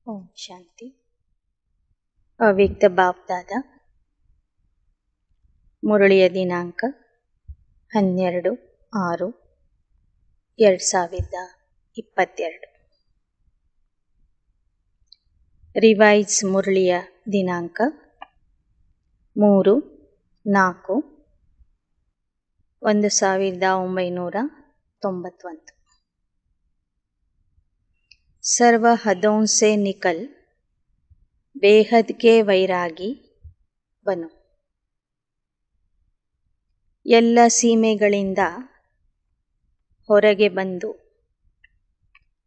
ಓಂ ಶಾಂತಿ. ಅವ್ಯಕ್ತ ಬಾಪ್ದಾದ ಮುರಳಿಯ ದಿನಾಂಕ 12/6/2022. ರಿವೈಸ್ ಮುರಳಿಯ ದಿನಾಂಕ 3/4/1991. सर्व हदों से निकल बेहद के वैरागी बनो. ಎಲ್ಲ ಸೀಮೆಗಳಿಂದ ಹೊರಗೆ ಬಂದು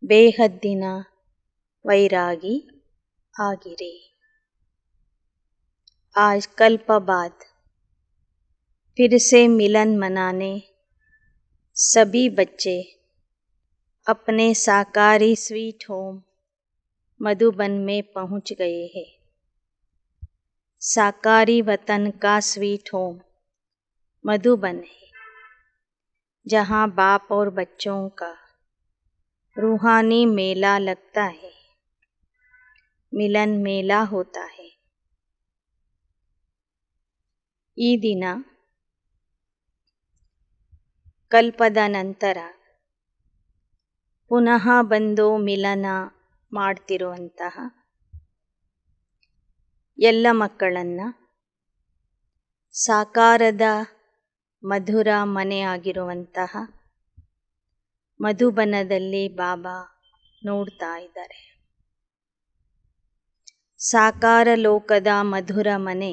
ಬೇಹದ್ದಿನ ವೈರಾಗಿ ಆಗಿರಿ. आज कल्प बाद फिर से मिलन मनाने सभी बच्चे अपने साकारी स्वीट होम मधुबन में पहुंच गए हैं. साकारी वतन का स्वीट होम मधुबन है, जहाँ बाप और बच्चों का रूहानी मेला लगता है, मिलन मेला होता है. ಈ ದಿನ ಕಲ್ಪದ ನಂತರ ಪುನಃ ಬಂದು ಮಿಲನ ಮಾಡ್ತಿರುವಂತಹ ಎಲ್ಲ ಮಕ್ಕಳನ್ನು ಸಾಕಾರದ ಮಧುರ ಮನೆಯಾಗಿರುವಂತಹ ಮಧುಬನದಲ್ಲಿ ಬಾಬಾ ನೋಡ್ತಾ ಇದ್ದಾರೆ. ಸಾಕಾರ ಲೋಕದ ಮಧುರ ಮನೆ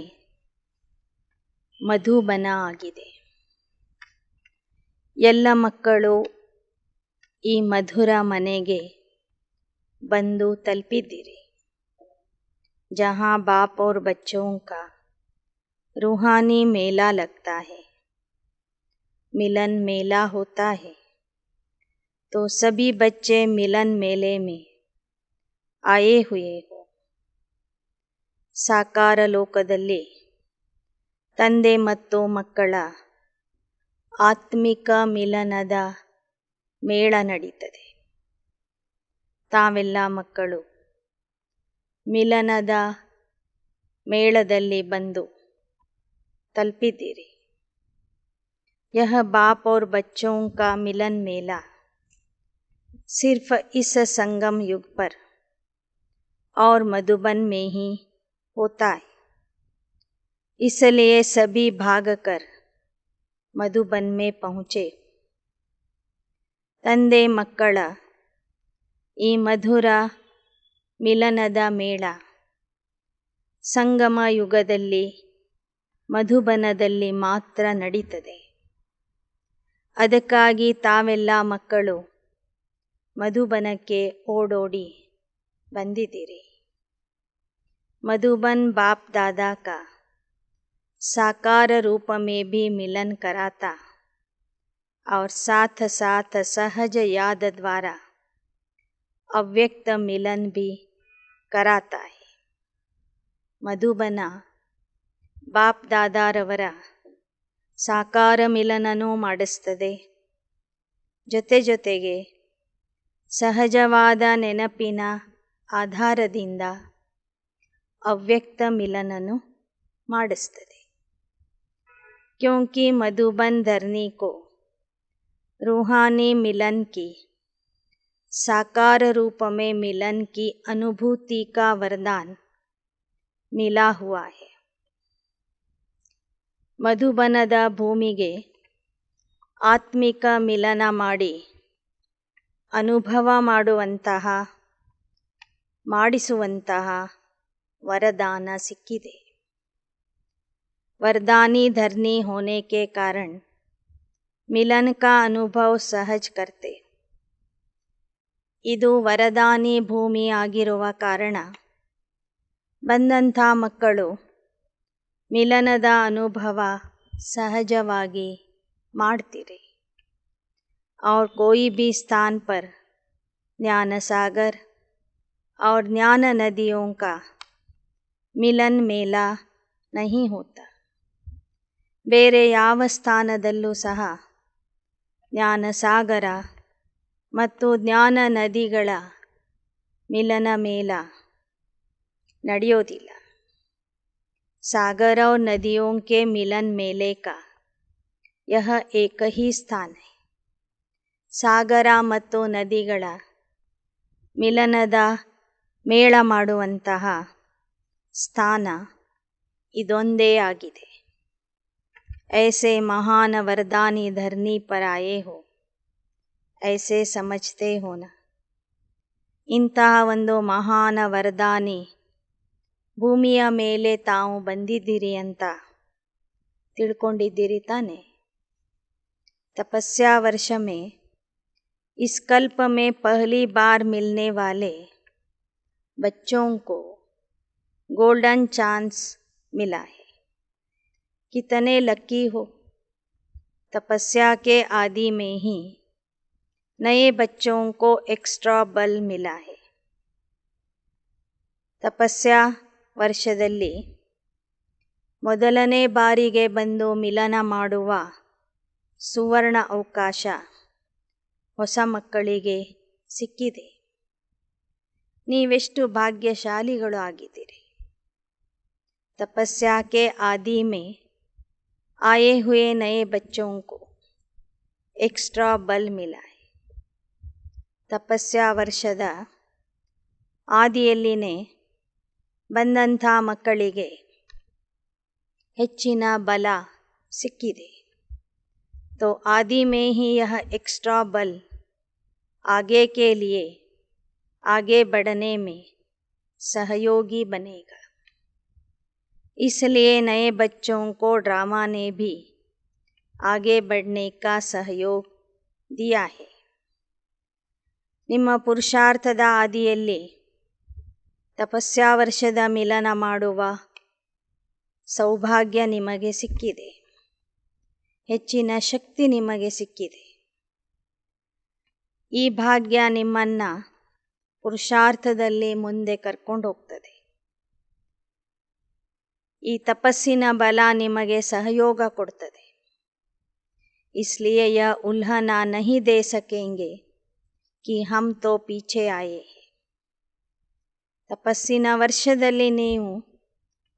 ಮಧುಬನ ಆಗಿದೆ. ಎಲ್ಲ ಮಕ್ಕಳು ಈ ಮಧುರ ಮನೆಗೆ ಬಂದು ತಲುಪಿದ್ದೀರಿ. जहाँ बाप और बच्चों का रूहानी मेला लगता है, मिलन मेला होता है, तो सभी बच्चे मिलन मेले में आए हुए हो. ಸಾಕಾರ ಲೋಕದಲ್ಲಿ ತಂದೆ ಮತ್ತು ಮಕ್ಕಳ ಆತ್ಮಿಕ ಮಿಲನದ ಮೇಳ ನಡೀತದೆ. ತಾವೆಲ್ಲ ಮಕ್ಕಳು ಮಿಲನದ ಮೇಳದಲ್ಲಿ ಬಂದು ತಲುಪಿದ್ದೀರಿ. यह बाप और बच्चों का मिलन मेला सिर्फ इस संगम युग पर और मधुबन में ही होता है. इसलिए सभी भागकर मधुबन में पहुँचे. ತಂದೆ ಮಕ್ಕಳ ಈ ಮಧುರ ಮಿಲನದ ಮೇಳ ಸಂಗಮ ಯುಗದಲ್ಲಿ ಮಧುಬನದಲ್ಲಿ ಮಾತ್ರ ನಡೀತದೆ. ಅದಕ್ಕಾಗಿ ತಾವೆಲ್ಲ ಮಕ್ಕಳು ಮಧುಬನಕ್ಕೆ ಓಡೋಡಿ ಬಂದಿದ್ದೀರಿ. मधुबन बाप दादा का साकार रूप में भी मिलन कराता और साथ साथ सहज याद द्वारा ಅವ್ಯಕ್ತ ಮಿಲನ್ भी कराता है. ಮಧುಬನ ಬಾಪ್ ದಾದಾರವರ ಸಾಕಾರ ಮಿಲನನೂ ಮಾಡಿಸ್ತದೆ. ಜೊತೆಗೆ ಸಹಜವಾದ ನೆನಪಿನ ಆಧಾರದಿಂದ ಅವ್ಯಕ್ತ ಮಿಲನನು ಮಾಡಿಸ್ತದೆ. क्योंकि मधुबन धरनी को रूहानी मिलन की साकार रूप में मिलन की अनुभूति का वरदान मिला हुआ है. ಮಧುಬನದ ಭೂಮಿಗೆ ಆತ್ಮಿಕ ಮಿಲನ ಮಾಡಿ ಅನುಭವ ಮಾಡಿಸುವಂತಹ वरदान सिक्किದೆ. वरदानी धरनी होने के कारण मिलन का अनुभव सहज करते. ಇದು ವರದಾನಿ ಭೂಮಿ ಆಗಿರುವ ಕಾರಣ ಬಂದಂಥ ಮಕ್ಕಳು ಮಿಲನದ ಅನುಭವ सहजವಾಗಿ ಮಾಡ್ತೀರಿ. और कोई भी स्थान पर ज्ञान सागर और ज्ञान नदियों का ಮಿಲನ್ ಮೇಳ नहीं होता. ಬೇರೆ ಯಾವ ಸ್ಥಾನದಲ್ಲೂ ಸಹ ಜ್ಞಾನ ಸಾಗರ ಮತ್ತು ಜ್ಞಾನ ನದಿಗಳ ಮಿಲನ ಮೇಳ ನಡೆಯೋದಿಲ್ಲ. सागर और नदियों के मिलन मेले का यह एक ही स्थान है. ಸಾಗರ ಮತ್ತು ನದಿಗಳ ಮಿಲನದ ಮೇಳ ಮಾಡುವಂತಹ ಸ್ಥಾನ ಇದೊಂದೇ ಆಗಿದೆ. ऐसे महान वरदानी धरनी पर आए हो, ऐसे समझते हो ना. ಇಂತಹ ಒಂದು ಮಹಾನ ವರದಾನಿ ಭೂಮಿಯ ಮೇಲೆ ತಾವು ಬಂದಿದ್ದೀರಿ ಅಂತ ತಿಳ್ಕೊಂಡಿದ್ದೀರಿ ತಾನೆ. तपस्या वर्ष में इस कल्प में पहली बार मिलने वाले बच्चों को गोल्डन चांस मिला है. कितने लकी हो. तपस्या के आदि में ही नए बच्चों को एक्स्ट्रा बल मिला है. ತಪಸ್ಯಾ ವರ್ಷದಲ್ಲಿ ಮೊದಲನೇ ಬಾರಿಗೆ ಬಂದು ಮಿಲನ ಮಾಡುವ ಸುವರ್ಣ ಅವಕಾಶ ಹೊಸ ಮಕ್ಕಳಿಗೆ ಸಿಕ್ಕಿದೆ. ನೀವೆಷ್ಟು ಭಾಗ್ಯಶಾಲಿಗಳು ಆಗಿದ್ದೀರಿ. तपस्या के आदि में आए हुए नए बच्चों को एक्स्ट्रा बल मिला है. ತಪಸ್ಯಾ ವರ್ಷದ ಆದಿಯಲ್ಲಿನೇ ಬಂದಂಥ ಮಕ್ಕಳಿಗೆ ಹೆಚ್ಚಿನ ಬಲ ಸಿಕ್ಕಿದೆ. तो आदि में ही यह एक्स्ट्रा बल आगे के लिए आगे बढ़ने में सहयोगी बनेगा. इसलिए नए बच्चों को ड्रामा ने भी आगे बढ़ने का सहयोग दिया है. ನಿಮ್ಮ ಪುರುಷಾರ್ಥದ ಆದಿಯಲ್ಲಿ ತಪಸ್ಯಾ ವರ್ಷದ ಮಿಲನ ಮಾಡುವ ಸೌಭಾಗ್ಯ ನಿಮಗೆ ಸಿಕ್ಕಿದೆ. ಹೆಚ್ಚಿನ ಶಕ್ತಿ ನಿಮಗೆ ಸಿಕ್ಕಿದೆ. ಈ ಭಾಗ್ಯ ನಿಮ್ಮನ್ನು ಪುರುಷಾರ್ಥದಲ್ಲಿ ಮುಂದೆ ಕರ್ಕೊಂಡು ಹೋಗ್ತದೆ. ಈ ತಪಸ್ಸಿನ ಬಲ ನಿಮಗೆ ಸಹಯೋಗ ಕೊಡ್ತದೆ. इसलिए यह उल्हना नहीं दे सकेंगे कि हम तो पीछे आए हैं. ತಪಸ್ಸಿನ ವರ್ಷದಲ್ಲಿ ನೀವು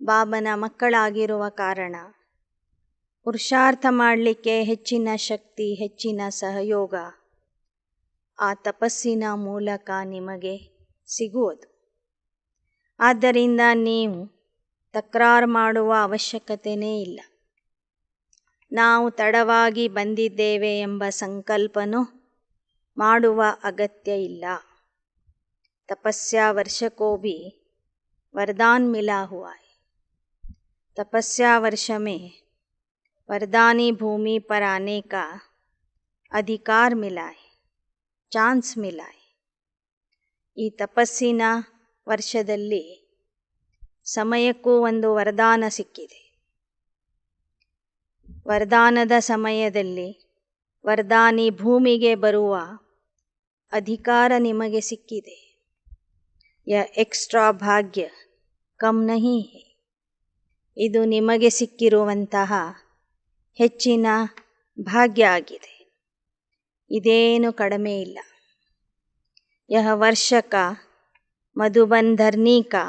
ಬಾಬನ ಮಕ್ಕಳಾಗಿರುವ ಕಾರಣ ಪುರುಷಾರ್ಥ ಮಾಡಲಿಕ್ಕೆ ಹೆಚ್ಚಿನ ಶಕ್ತಿ, ಹೆಚ್ಚಿನ ಸಹಯೋಗ ಆ ತಪಸ್ಸಿನ ಮೂಲಕ ನಿಮಗೆ ಸಿಗುವುದು. ಆದ್ದರಿಂದ ನೀವು ತಕರಾರು ಮಾಡುವ ಅವಶ್ಯಕತೆಯೇ ಇಲ್ಲ. ನಾವು ತಡವಾಗಿ ಬಂದಿದ್ದೇವೆ ಎಂಬ ಸಂಕಲ್ಪನೂ ಮಾಡುವ ಅಗತ್ಯ ಇಲ್ಲ. तपस्या वर्ष को भी वरदान मिला हुआ है. तपस्या वर्ष में वरदानी भूमि पर आने का अधिकार मिला है, चांस मिला है. ಈ ತಪಸ್ಸಿನ ವರ್ಷದಲ್ಲಿ ಸಮಯಕ್ಕೂ ಒಂದು ವರದಾನ ಸಿಕ್ಕಿದೆ. ವರದಾನದ ಸಮಯದಲ್ಲಿ ವರದಾನಿ ಭೂಮಿಗೆ ಬರುವ ಅಧಿಕಾರ ನಿಮಗೆ ಸಿಕ್ಕಿದೆ. यह एक्स्ट्रा भाग्य कम नहीं है. ಇದು ನಿಮಗೆ ಸಿಕ್ಕಿರುವಂತಹ ಹೆಚ್ಚಿನ ಭಾಗ್ಯ ಆಗಿದೆ. ಇದೇನು ಕಡಿಮೆ ಇಲ್ಲ. यह वर्ष का मधुबन धरनी का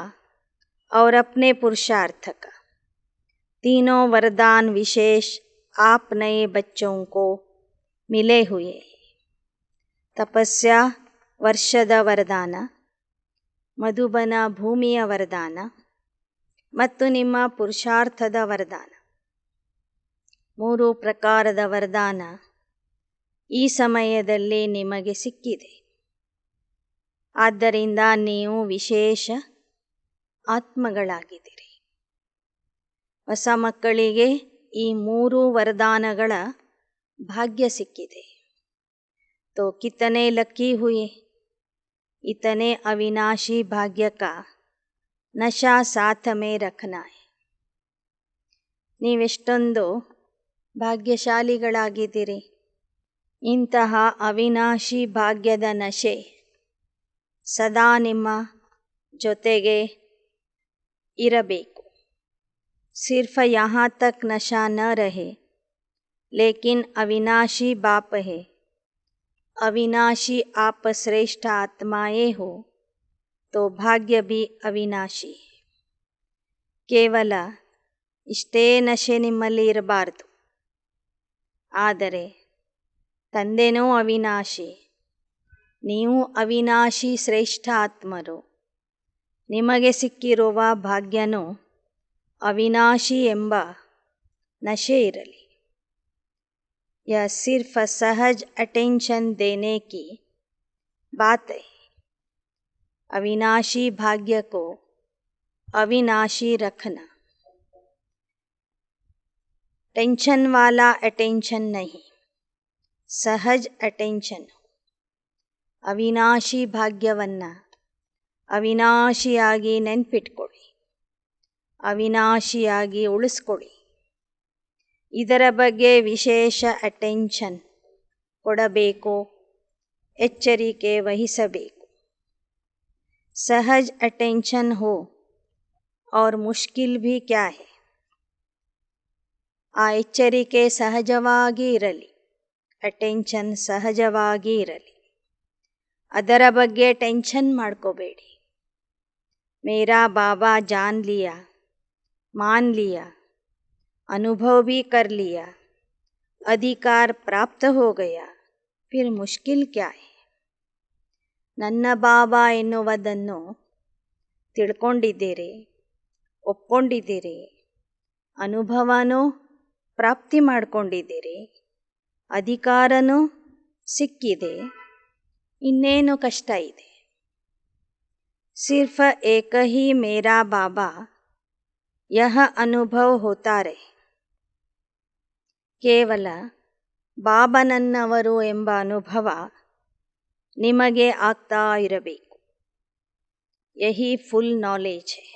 और अपने पुरुषार्थ का तीनों वरदान विशेष आप नए बच्चों को मिले हुए हैं. तपस्या ವರ್ಷದ ವರದಾನ, ಮಧುಬನ ಭೂಮಿಯ ವರದಾನ ಮತ್ತು ನಿಮ್ಮ ಪುರುಷಾರ್ಥದ ವರದಾನ, 3 ಪ್ರಕಾರದ ವರದಾನ ಈ ಸಮಯದಲ್ಲಿ ನಿಮಗೆ ಸಿಕ್ಕಿದೆ. ಆದ್ದರಿಂದ ನೀವು ವಿಶೇಷ ಆತ್ಮಗಳಾಗಿದ್ದೀರಿ. ಹೊಸ ಮಕ್ಕಳಿಗೆ ಈ 3 ವರದಾನಗಳ ಭಾಗ್ಯ ಸಿಕ್ಕಿದೆ. तो कितने लकी हुए. इतने अविनाशी भाग्य का नशा साथ में रखना है. ನೀವೆಷ್ಟೊಂದು ಭಾಗ್ಯಶಾಲಿಗಳಾಗಿದ್ದೀರಿ. ಇಂತಹ ಅವಿನಾಶಿ ಭಾಗ್ಯದ ನಶೆ ಸದಾ ನಿಮ್ಮ ಜೊತೆಗೆ ಇರಬೇಕು. सिर्फ यहाँ तक नशा न रहे, लेकिन अविनाशी बाप है. अविनाशी आप श्रेष्ठ आत्माएं हो, तो भाग्य भी अविनाशी है. ಕೇವಲ ಇಷ್ಟೇ ನಶೆ ನಿಮ್ಮಲ್ಲಿ ಇರಬಾರದು. ಆದರೆ ತಂದೆನೂ ಅವಿನಾಶಿ, ನೀವು ಅವಿನಾಶಿ ಶ್ರೇಷ್ಠ ಆತ್ಮರು. ನಿಮಗೆ ಸಿಕ್ಕಿರುವ ಭಾಗ್ಯನೂ ಅವಿನಾಶಿ ಎಂಬ ನಶೆ ಇರಲಿ. यह सिर्फ सहज अटेंशन देने की बात है. अविनाशी भाग्य को अविनाशी रखना. टेंशन वाला अटेंशन नहीं, सहज अटेंशन. ಅವಿನಾಶಿ ಭಾಗ್ಯವನ್ನು ಅವಿನಾಶಿಯಾಗಿ ನೆನ್ಪಿಟ್ಕೊಳ್ಳಿ, ಅವಿನಾಶಿಯಾಗಿ ಉಳಿಸ್ಕೊಳ್ಳಿ. ಇದರ ಬಗ್ಗೆ ವಿಶೇಷ ಅಟೆನ್ಷನ್ ಕೊಡಬೇಕು, ಎಚ್ಚರಿಕೆ ವಹಿಸಬೇಕು. सहज अटेंशन हो और मुश्किल भी क्या है. ಆ ಎಚ್ಚರಿಕೆ ಸಹಜವಾಗಿ ಇರಲಿ, ಅಟೆನ್ಷನ್ ಸಹಜವಾಗಿ ಇರಲಿ. ಅದರ ಬಗ್ಗೆ ಟೆನ್ಷನ್ ಮಾಡ್ಕೋಬೇಡಿ. ಮೇರಾ ಬಾಬಾ ಜಾನ್ ಲಿಯಾ, मान लिया, अनुभव भी कर लिया, अधिकार प्राप्त हो गया, फिर मुश्किल क्या है. ನನ್ನ ಬಾಬಾ ಎನ್ನುವುದನ್ನು ತಿಳ್ಕೊಂಡಿದ್ದೀರಿ, ಒಪ್ಕೊಂಡಿದ್ದೀರಿ, ಅನುಭವನೂ ಪ್ರಾಪ್ತಿ ಮಾಡಿಕೊಂಡಿದ್ದೀರಿ, ಅಧಿಕಾರನೂ ಸಿಕ್ಕಿದೆ, ಇನ್ನೇನು ಕಷ್ಟ ಇದೆ. ಸಿರ್ಫ್ ಏಕ ಹಿ ಮೇರಾ ಬಾಬಾ ಯಹ ಅನುಭವ ಹೋತಾ ರಹೆ. ಕೇವಲ ಬಾಬನನ್ನವರು ಎಂಬ ಅನುಭವ ನಿಮಗೆ ಆಗ್ತಾ ಇರಬೇಕು. ಯಹಿ ಫುಲ್ ನಾಲೆಜ್ ಹೈ.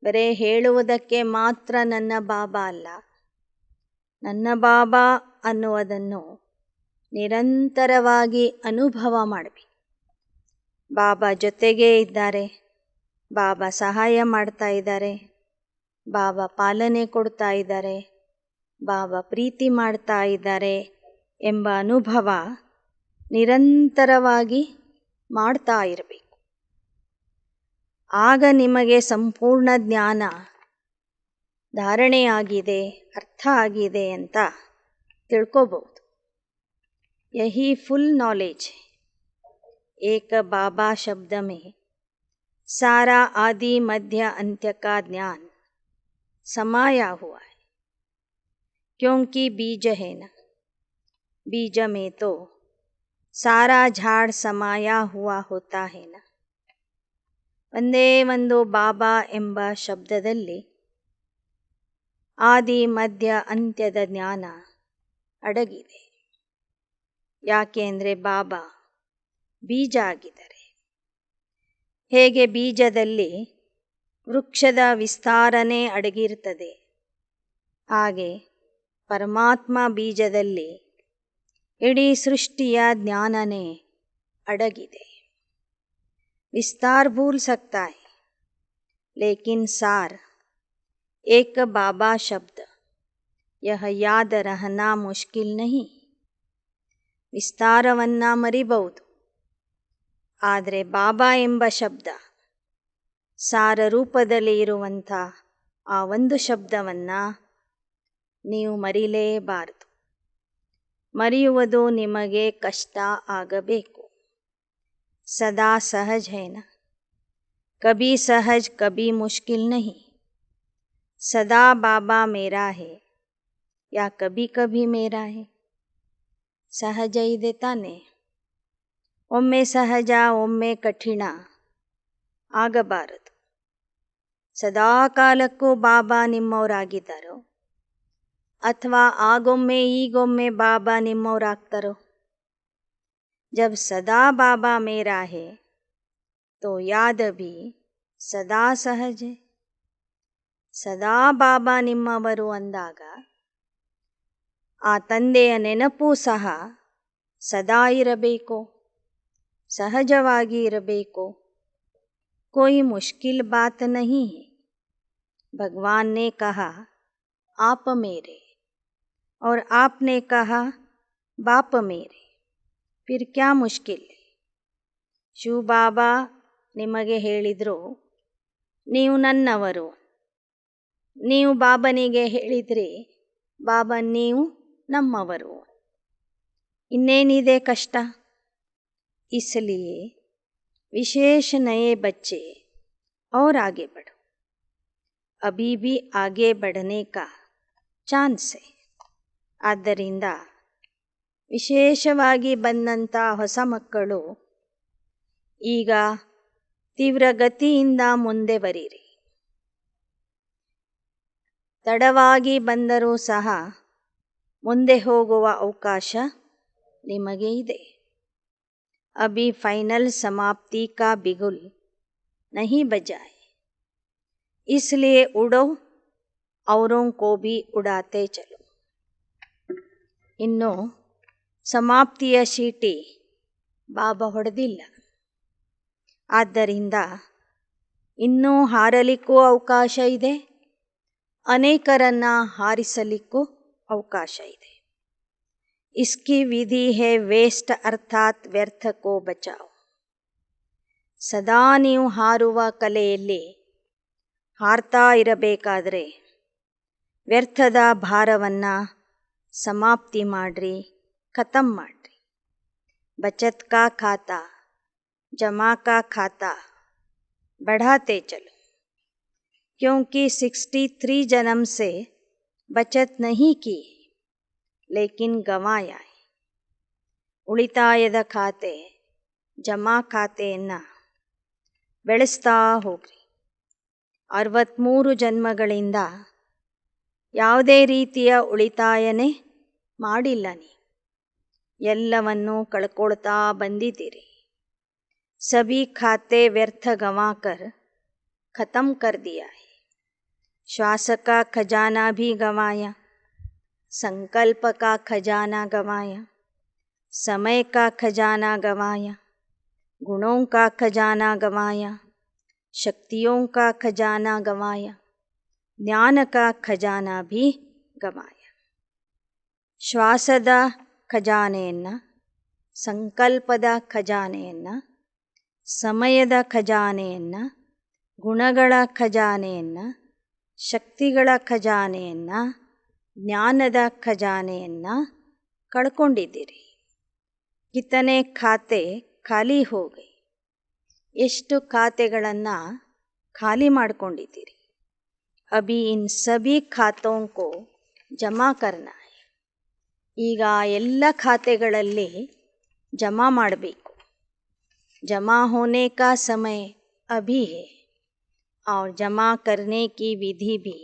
ಬರೇ ಹೇಳುವುದಕ್ಕೆ ಮಾತ್ರ ನನ್ನ ಬಾಬಾ ಅಲ್ಲ, ನನ್ನ ಬಾಬಾ ಅನ್ನುವುದನ್ನು ನಿರಂತರವಾಗಿ ಅನುಭವ ಮಾಡಬೇಕು. ಬಾಬಾ ಜೊತೆಗೇ ಇದ್ದಾರೆ, ಬಾಬಾ ಸಹಾಯ ಮಾಡ್ತಾ ಇದ್ದಾರೆ, ಬಾಬಾ ಪಾಲನೆ ಕೊಡ್ತಾ ಇದ್ದಾರೆ, ಬಾಬಾ ಪ್ರೀತಿ ಮಾಡ್ತಾ ಇದ್ದಾರೆ ಎಂಬ ಅನುಭವ ನಿರಂತರವಾಗಿ ಮಾಡ್ತಾ ಇರಬೇಕು. ಆಗ ನಿಮಗೆ ಸಂಪೂರ್ಣ ಜ್ಞಾನ ಧಾರಣೆಯಾಗಿದೆ, ಅರ್ಥ ಆಗಿದೆ ಅಂತ ತಿಳ್ಕೋಬಹುದು. ಯಹಿ ಫುಲ್ ನಾಲೆಜ್. ಏಕ ಬಾಬಾ ಶಬ್ದ ಮೇ सारा आदि मध्य अंत्य का ज्ञान समाया हुआ है. क्योंकि बीज है ना, बीज में तो सारा झाड़ समाया हुआ होता है ना. ಒಂದೇ ಒಂದು ಬಾಬಾ ಎಂಬ ಶಬ್ದದಲ್ಲಿ ಆದಿ ಮಧ್ಯ ಅಂತ್ಯದ ಜ್ಞಾನ ಅಡಗಿದೆ. ಯಾಕೆ ಅಂದರೆ ಬಾಬಾ ಬೀಜ ಆಗಿದ್ದಾರೆ. ಹೇಗೆ ಬೀಜದಲ್ಲಿ ವೃಕ್ಷದ ವಿಸ್ತಾರನೆ ಅಡಗಿರ್ತದೆ, ಹಾಗೆ ಪರಮಾತ್ಮ ಬೀಜದಲ್ಲಿ ಇಡೀ ಸೃಷ್ಟಿಯ ಜ್ಞಾನನೇ ಅಡಗಿದೆ. विस्तार भूल सकता है, लेकिन सार एक बाबा शब्द यह याद रहना मुश्किल नहीं. ವಿಸ್ತಾರವನ್ನು ಮರಿಬಹುದು, ಆದರೆ ಬಾಬಾ ಎಂಬ ಶಬ್ದ ಸಾರ ರೂಪದಲ್ಲಿ ಇರುವಂಥ ಆ ಒಂದು ಶಬ್ದವನ್ನು ನೀವು ಮರಿಲೇಬಾರದು. ಮರೆಯುವುದು ನಿಮಗೆ ಕಷ್ಟ ಆಗಬೇಕು. सदा सहज है ना, कभी सहज कभी मुश्किल नहीं. सदा बाबा मेरा है या कभी कभी मेरा है. ಸಹಜ ಇದೆ ತಾನೆ. ಒಮ್ಮೆ ಸಹಜ ಒಮ್ಮೆ ಕಠಿಣ ಆಗಬಾರದು. ಸದಾ ಕಾಲಕ್ಕೂ ಬಾಬಾ ನಿಮ್ಮವರಾಗಿದ್ದಾರೋ ಅಥವಾ ಆಗೊಮ್ಮೆ ಈಗೊಮ್ಮೆ ಬಾಬಾ ನಿಮ್ಮವರಾಗ್ತಾರೋ. जब सदा बाबा मेरा है तो याद भी सदा सहज है. ಸದಾ ಬಾಬಾ ನಿಮ್ಮವರು ಅಂದಾಗ ಆ ತಂದೆಯ ನೆನಪು ಸಹ ಸದಾ ಇರಬೇಕು, ಸಹಜವಾಗಿ ಇರಬೇಕು. कोई मुश्किल बात नहीं है. भगवान ने कहा आप मेरे और आपने कहा बाप मेरे, फिर क्या मुश्किल है. ಶಿವ ಬಾಬಾ ನಿಮಗೆ ಹೇಳಿದರು, ನೀವು ನನ್ನವರು. ನೀವು ಬಾಬನಿಗೆ ಹೇಳಿದ್ರಿ, ಬಾಬಾ ನೀವು ನಮ್ಮವರು. ಇನ್ನೇನಿದೆ ಕಷ್ಟ? इसलिए विशेष नए बच्चे और आगे बढ़ो. अभी भी आगे बढ़ने का ಚಾನ್ಸ್ है. ಆದ್ದರಿಂದ ವಿಶೇಷವಾಗಿ ಬಂದಂಥ ಹೊಸ ಮಕ್ಕಳು ಈಗ ತೀವ್ರಗತಿಯಿಂದ ಮುಂದೆ ಬರೀರಿ. ತಡವಾಗಿ ಬಂದರೂ ಸಹ ಮುಂದೆ ಹೋಗುವ ಅವಕಾಶ ನಿಮಗೆ ಇದೆ. अभी फाइनल समाप्ति का बिगुल नहीं बजा है, इसलिए उड़ो औरों को भी उड़ाते चलो. ಇನ್ನು ಸಮಾಪ್ತಿಯ ಶೀಟಿ ಬಾಬಾ ಹೊಡೆದಿಲ್ಲ. ಆದ್ದರಿಂದ ಇನ್ನೂ ಹಾರಲಿಕ್ಕೂ ಅವಕಾಶ ಇದೆ, ಅನೇಕರನ್ನು ಹಾರಿಸಲಿಕ್ಕೂ ಅವಕಾಶ ಇದೆ. इसकी विधि है ವೇಸ್ಟ್ ಅರ್ಥಾತ್ ವ್ಯರ್ಥ ಕೋ ಬಚಾವ್. ಸದಾ ನೀವು ಹಾರುವ ಕಲೆಯಲ್ಲಿ ಹಾರ್ತಾ ಇರಬೇಕಾದ್ರೆ ವ್ಯರ್ಥದ ಭಾರವನ್ನು ಸಮಾಪ್ತಿ ಮಾಡ್ರಿ, ಖತಮ್ ಮಾಡ್ರಿ. ಬಚತ್ ಕಾ ಖಾತಾ ಜಮಾ ಕಾ ಖಾತಾ बढ़ाते चलो, क्योंकि 63 जन्म से बचत नहीं की लेकिन ಗವಾಯ. ಉಳಿತಾಯದ ಖಾತೆ ಜಮಾ ಖಾತೆಯನ್ನು ಬೆಳೆಸ್ತಾ ಹೋಗ್ರಿ. 63 ಜನ್ಮಗಳಿಂದ ಯಾವುದೇ ರೀತಿಯ ಉಳಿತಾಯನೇ ಮಾಡಿಲ್ಲ. ಎಲ್ಲವನ್ನೂ ಕಳ್ಕೊಳ್ತಾ ಬಂದಿದ್ದೀರಿ. ಸಭಿ ಖಾತೆ ವ್ಯರ್ಥ ಗಂವಾಕರ್ ಖತಮ್ ಕರ್ ದಿಯಾ ಹೈ. ಶ್ವಾಸ ಕಾ ಖಜಾನಾ ಭಿ ಗಂವಾಯಾ, संकल्प का खजाना गंवाया, समय का खजाना गंवाया, गुणों का खजाना गंवाया, शक्तियों का खजाना गंवाया, ज्ञान का खजाना भी गंवाया. ಶ್ವಾಸದ ಖಜಾನೆಯನ್ನು, ಸಂಕಲ್ಪದ ಖಜಾನೆಯನ್ನು, ಸಮಯದ ಖಜಾನೆಯನ್ನು, ಗುಣಗಳ ಖಜಾನೆಯನ್ನು, ಶಕ್ತಿಗಳ ಖಜಾನೆಯನ್ನು, ಜ್ಞಾನದ ಖಜಾನೆಯನ್ನು ಕಳ್ಕೊಂಡಿದ್ದೀರಿ. ಕಿತನೆ ಖಾತೆ ಖಾಲಿ ಹೋಗಿ. ಎಷ್ಟು ಖಾತೆಗಳನ್ನು ಖಾಲಿ ಮಾಡಿಕೊಂಡಿದ್ದೀರಿ. ಅಭಿ ಇನ್ ಸಭಿ ಖಾತೋಂ ಕೋ ಜಮಾ ಕರ್ನಾ ಹೈ. ಈಗ ಎಲ್ಲ ಖಾತೆಗಳಲ್ಲಿ ಜಮಾ ಮಾಡಬೇಕು. ಜಮಾ ಹೋನೆ ಕಾ ಸಮಯ ಅಭಿ ಹೈ और जमा करने की विधि भी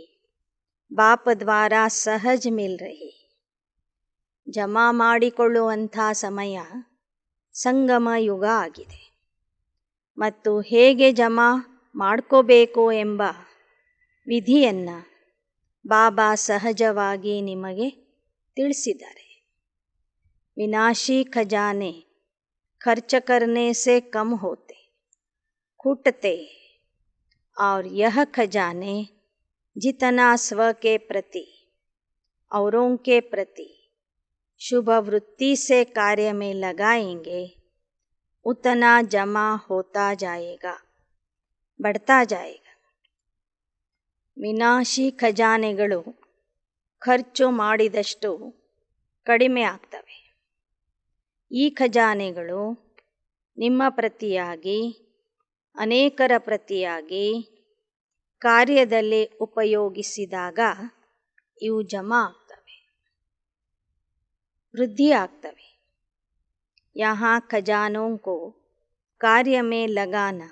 ಬಾಪ ದ್ವಾರ ಸಹಜ ಮಿಲ್ ರಹಿ. ಜಮಾ ಮಾಡಿಕೊಳ್ಳುವಂಥ ಸಮಯ ಸಂಗಮ ಯುಗ ಆಗಿದೆ ಮತ್ತು ಹೇಗೆ ಜಮಾ ಮಾಡ್ಕೋಬೇಕು ಎಂಬ ವಿಧಿಯನ್ನು ಬಾಬಾ ಸಹಜವಾಗಿ ನಿಮಗೆ ತಿಳಿಸಿದ್ದಾರೆ. ವಿನಾಶಿ ಖಜಾನೆ ಖರ್ಚ ಕರ್ನೆ ಸೆ ಕಮ್ ಹೋತೆ खुटते और यह खजाने जितना स्व के प्रति औरों के प्रति शुभ वृत्ति से कार्य में लगाएंगे उतना जमा होता जाएगा, बढ़ता जाएगा. ವಿನಾಶಿ ಖಜಾನೆಗಳು ಖರ್ಚು ಮಾಡಿದಷ್ಟು ಕಡಿಮೆ ಆಗ್ತವೆ. ಈ ಖಜಾನೆಗಳು ನಿಮ್ಮ ಪ್ರತಿಯಾಗಿ, ಅನೇಕರ ಪ್ರತಿಯಾಗಿ ಕಾರ್ಯದಲ್ಲಿ ಉಪಯೋಗಿಸಿದಾಗ ಇವು ಜಮಾ ಆಗ್ತವೆ, ವೃದ್ಧಿ ಆಗ್ತವೆ. यहाँ खजानों को कार्य में लगाना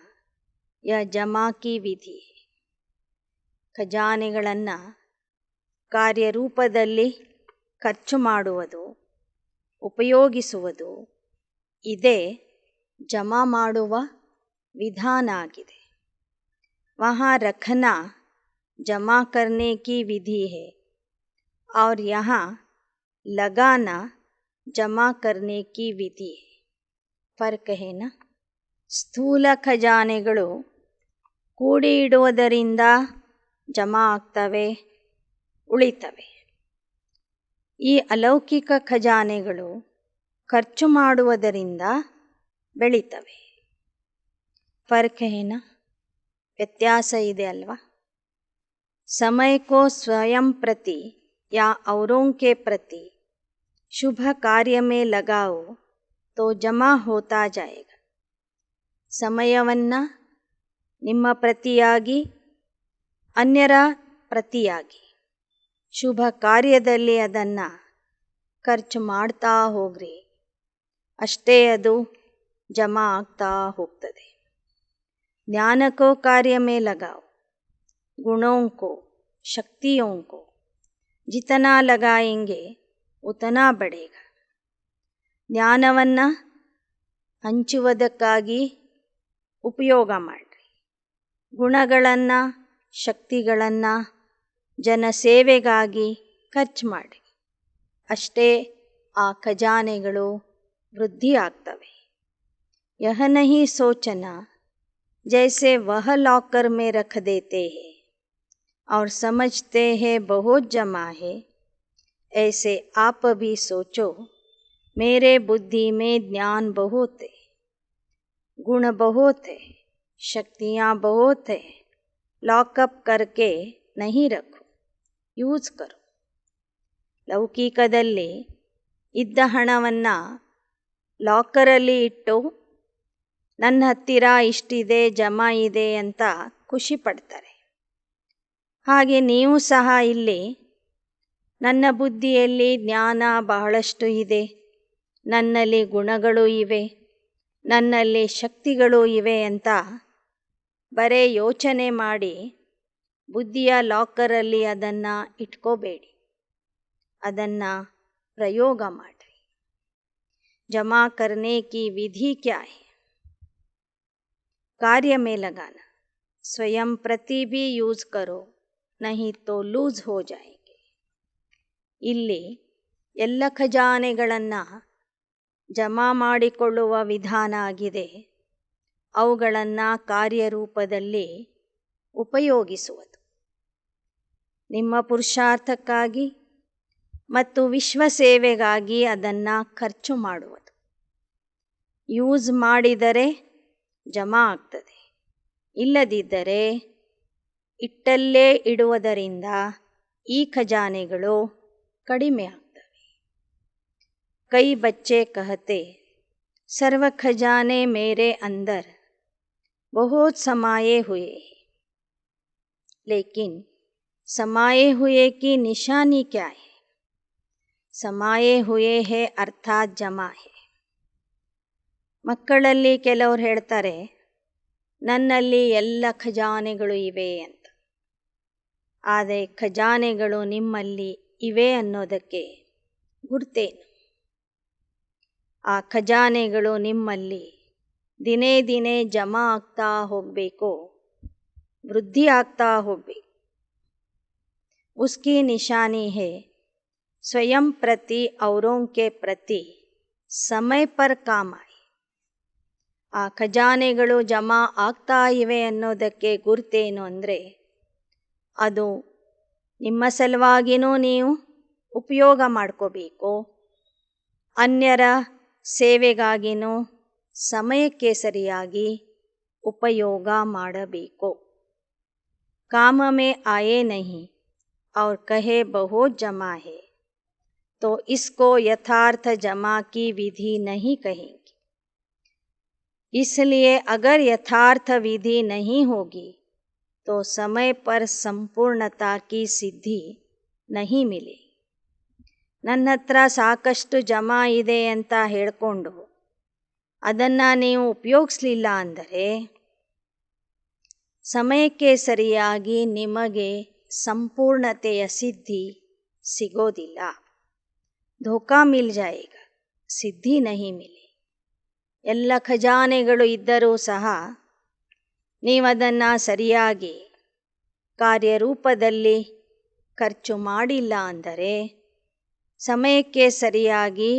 यह जमा की विधि है. ಖಜಾನೆಗಳನ್ನು ಕಾರ್ಯರೂಪದಲ್ಲಿ ಖರ್ಚು ಮಾಡುವುದು, ಉಪಯೋಗಿಸುವುದು ಇದೇ ಜಮಾ ಮಾಡುವ ವಿಧಾನ ಆಗಿದೆ. वहाँ रखना जमा करने की विधि है और यहाँ लगाना जमा करने की विधि है. ಫರ್ಕ್ है ना. ಸ್ಥೂಲ ಖಜಾನೆಗಳು ಕೂಡಿ ಇಡುವುದರಿಂದ ಜಮಾ ಆಗ್ತವೆ, ಉಳಿತವೆ. ಈ ಅಲೌಕಿಕ ಖಜಾನೆಗಳು ಖರ್ಚು ಮಾಡುವುದರಿಂದ ಬೆಳೀತವೆ. ಫರ್ಕ್ है ना. ವ್ಯತ್ಯಾಸ ಇದೆ ಅಲ್ವಾ. समय को स्वयं प्रति या औरों के प्रति शुभ कार्य में लगाओ तो जमा होता जाएगा. ಸಮಯವನ್ನು ನಿಮ್ಮ ಪ್ರತಿಯಾಗಿ ಅನ್ಯರ ಪ್ರತಿಯಾಗಿ ಶುಭ ಕಾರ್ಯದಲ್ಲಿ ಅದನ್ನು ಖರ್ಚು ಮಾಡ್ತಾ ಹೋಗ್ರಿ, ಅಷ್ಟೇ ಅದು ಜಮಾ ಆಗ್ತಾ ಹೋಗ್ತದೆ. ज्ञान को कार्य में लगाओ, गुणों को, शक्तियों को जितना लगाएंगे उतना बढ़ेगा. ಜ್ಞಾನವನ್ನು ಹಂಚುವುದಕ್ಕಾಗಿ ಉಪಯೋಗ ಮಾಡಿರಿ, ಗುಣಗಳನ್ನು ಶಕ್ತಿಗಳನ್ನು ಜನಸೇವೆಗಾಗಿ ಖರ್ಚು ಮಾಡಿ, ಅಷ್ಟೇ ಆ ಖಜಾನೆಗಳು ವೃದ್ಧಿ ಆಗ್ತವೆ. यह नहीं सोचना जैसे वह लॉकर में रख देते हैं और समझते हैं बहुत जमा है, ऐसे आप भी सोचो मेरे बुद्धि में ज्ञान बहुत है, गुण बहुत है, शक्तियाँ बहुत है, लॉकअप करके नहीं रखो, ಯೂಸ್ करो. ಲೌಕಿಕದಲ್ಲಿ ಇದ್ದ ಹಣವನ್ನು ಲಾಕರಲ್ಲಿ ಇಟ್ಟು ನನ್ನ ಹತ್ತಿರ ಇಷ್ಟಿದೆ ಜಮಾ ಇದೆ ಅಂತ ಖುಷಿ ಪಡ್ತಾರೆ. ಹಾಗೆ ನೀವು ಸಹ ಇಲ್ಲಿ ನನ್ನ ಬುದ್ಧಿಯಲ್ಲಿ ಜ್ಞಾನ ಬಹಳಷ್ಟು ಇದೆ, ನನ್ನಲ್ಲಿ ಗುಣಗಳು ಇವೆ, ನನ್ನಲ್ಲಿ ಶಕ್ತಿಗಳು ಇವೆ ಅಂತ ಬರೇ ಯೋಚನೆ ಮಾಡಿ ಬುದ್ಧಿಯ ಲಾಕರಲ್ಲಿ ಅದನ್ನು ಇಟ್ಕೋಬೇಡಿ, ಅದನ್ನು ಪ್ರಯೋಗ ಮಾಡಿರಿ. ಜಮಾ करने की विधि क्या है? कार्य में लगाना, स्वयं प्रति भी यूज़ करो, नहीं तो लूज हो जाएंगे. ಇಲ್ಲಿ ಎಲ್ಲ ಖಜಾನೆಗಳನ್ನು ಜಮಾ ಮಾಡಿಕೊಳ್ಳುವ ವಿಧಾನ ಆಗಿದೆ. ಅವುಗಳನ್ನು ಕಾರ್ಯರೂಪದಲ್ಲಿ ಉಪಯೋಗಿಸುವುದು, ನಿಮ್ಮ ಪುರುಷಾರ್ಥಕ್ಕಾಗಿ ಮತ್ತು ವಿಶ್ವ ಸೇವೆಗಾಗಿ ಅದನ್ನು ಖರ್ಚು ಮಾಡುವುದು. ಯೂಸ್ ಮಾಡಿದರೆ ಜಮಾ ಆಗ್ತದೆ, ಇಲ್ಲದಿದ್ದರೆ ಇಟ್ಟಲ್ಲೇ ಇಡುವುದರಿಂದ ಈ ಖಜಾನೆಗಳು ಕಡಿಮೆ ಆಗ್ತವೆ. ಕೈ ಬಚ್ಚೆ ಕಹತೆ ಸರ್ವ ಖಜಾನೆ ಮೇರೆ अंदर बहुत समाये हुए, लेकिन समाये हुए की निशानी क्या है? समाये हुए है ಅರ್ಥಾತ್ ಜಮಾ है. ಮಕ್ಕಳಲ್ಲಿ ಕೆಲವರು ಹೇಳ್ತಾರೆ ನನ್ನಲ್ಲಿ ಎಲ್ಲ ಖಜಾನೆಗಳು ಇವೆ ಅಂತ. ಆದರೆ ಖಜಾನೆಗಳು ನಿಮ್ಮಲ್ಲಿ ಇವೆ ಅನ್ನೋದಕ್ಕೆ ಗುರ್ತೇನು? ಆ ಖಜಾನೆಗಳು ನಿಮ್ಮಲ್ಲಿ ದಿನೇ ದಿನೇ ಜಮಾ ಆಗ್ತಾ ಹೋಗಬೇಕು, ವೃದ್ಧಿ ಆಗ್ತಾ ಹೋಗಬೇಕು. उसकी निशानी है स्वयं प्रति औरों के प्रति समय पर काम आए. ಆ ಖಜಾನೆಗಳು ಜಮಾ ಆಗ್ತಾ ಇವೆ ಅನ್ನೋದಕ್ಕೆ ಗುರ್ತೇನು ಅಂದರೆ ಅದು ನಿಮ್ಮ ಸಲುವಾಗಿಯೂ ನೀವು ಉಪಯೋಗ ಮಾಡ್ಕೋಬೇಕು, ಅನ್ಯರ ಸೇವೆಗಾಗಿಯೂ ಸಮಯಕ್ಕೆ ಸರಿಯಾಗಿ ಉಪಯೋಗ ಮಾಡಬೇಕು. काम में आए नहीं और कहे बहुत जमा है तो इसको यथार्थ जमा की विधि नहीं कहेंगे. इसलिए अगर यथार्थ विधि नहीं होगी तो समय पर संपूर्णता की सिद्धि नहीं मिलेगी. ನನ್ನ ಹತ್ರ ಸಾಕಷ್ಟು ಜಮಾ ಇದೆ ಅಂತ ಹೇಳಿಕೊಂಡು ಅದನ್ನು ನೀವು ಉಪಯೋಗಿಸಲಿಲ್ಲ ಅಂದರೆ ಸಮಯಕ್ಕೆ ಸರಿಯಾಗಿ ನಿಮಗೆ ಸಂಪೂರ್ಣತೆಯ ಸಿದ್ಧಿ ಸಿಗೋದಿಲ್ಲ. ಧೋಕಾ ಮಿಲ್ ಜಾಯೇಗಾ, ಸಿದ್ಧಿ ನಹಿ ಮಿಲೆ. ಎಲ್ಲ ಖಜಾನೆಗಳು ಇದ್ದರೂ ಸಹ ನೀವದನ್ನು ಸರಿಯಾಗಿ ಕಾರ್ಯರೂಪದಲ್ಲಿ ಖರ್ಚು ಮಾಡಿಲ್ಲ ಅಂದರೆ ಸಮಯಕ್ಕೆ ಸರಿಯಾಗಿ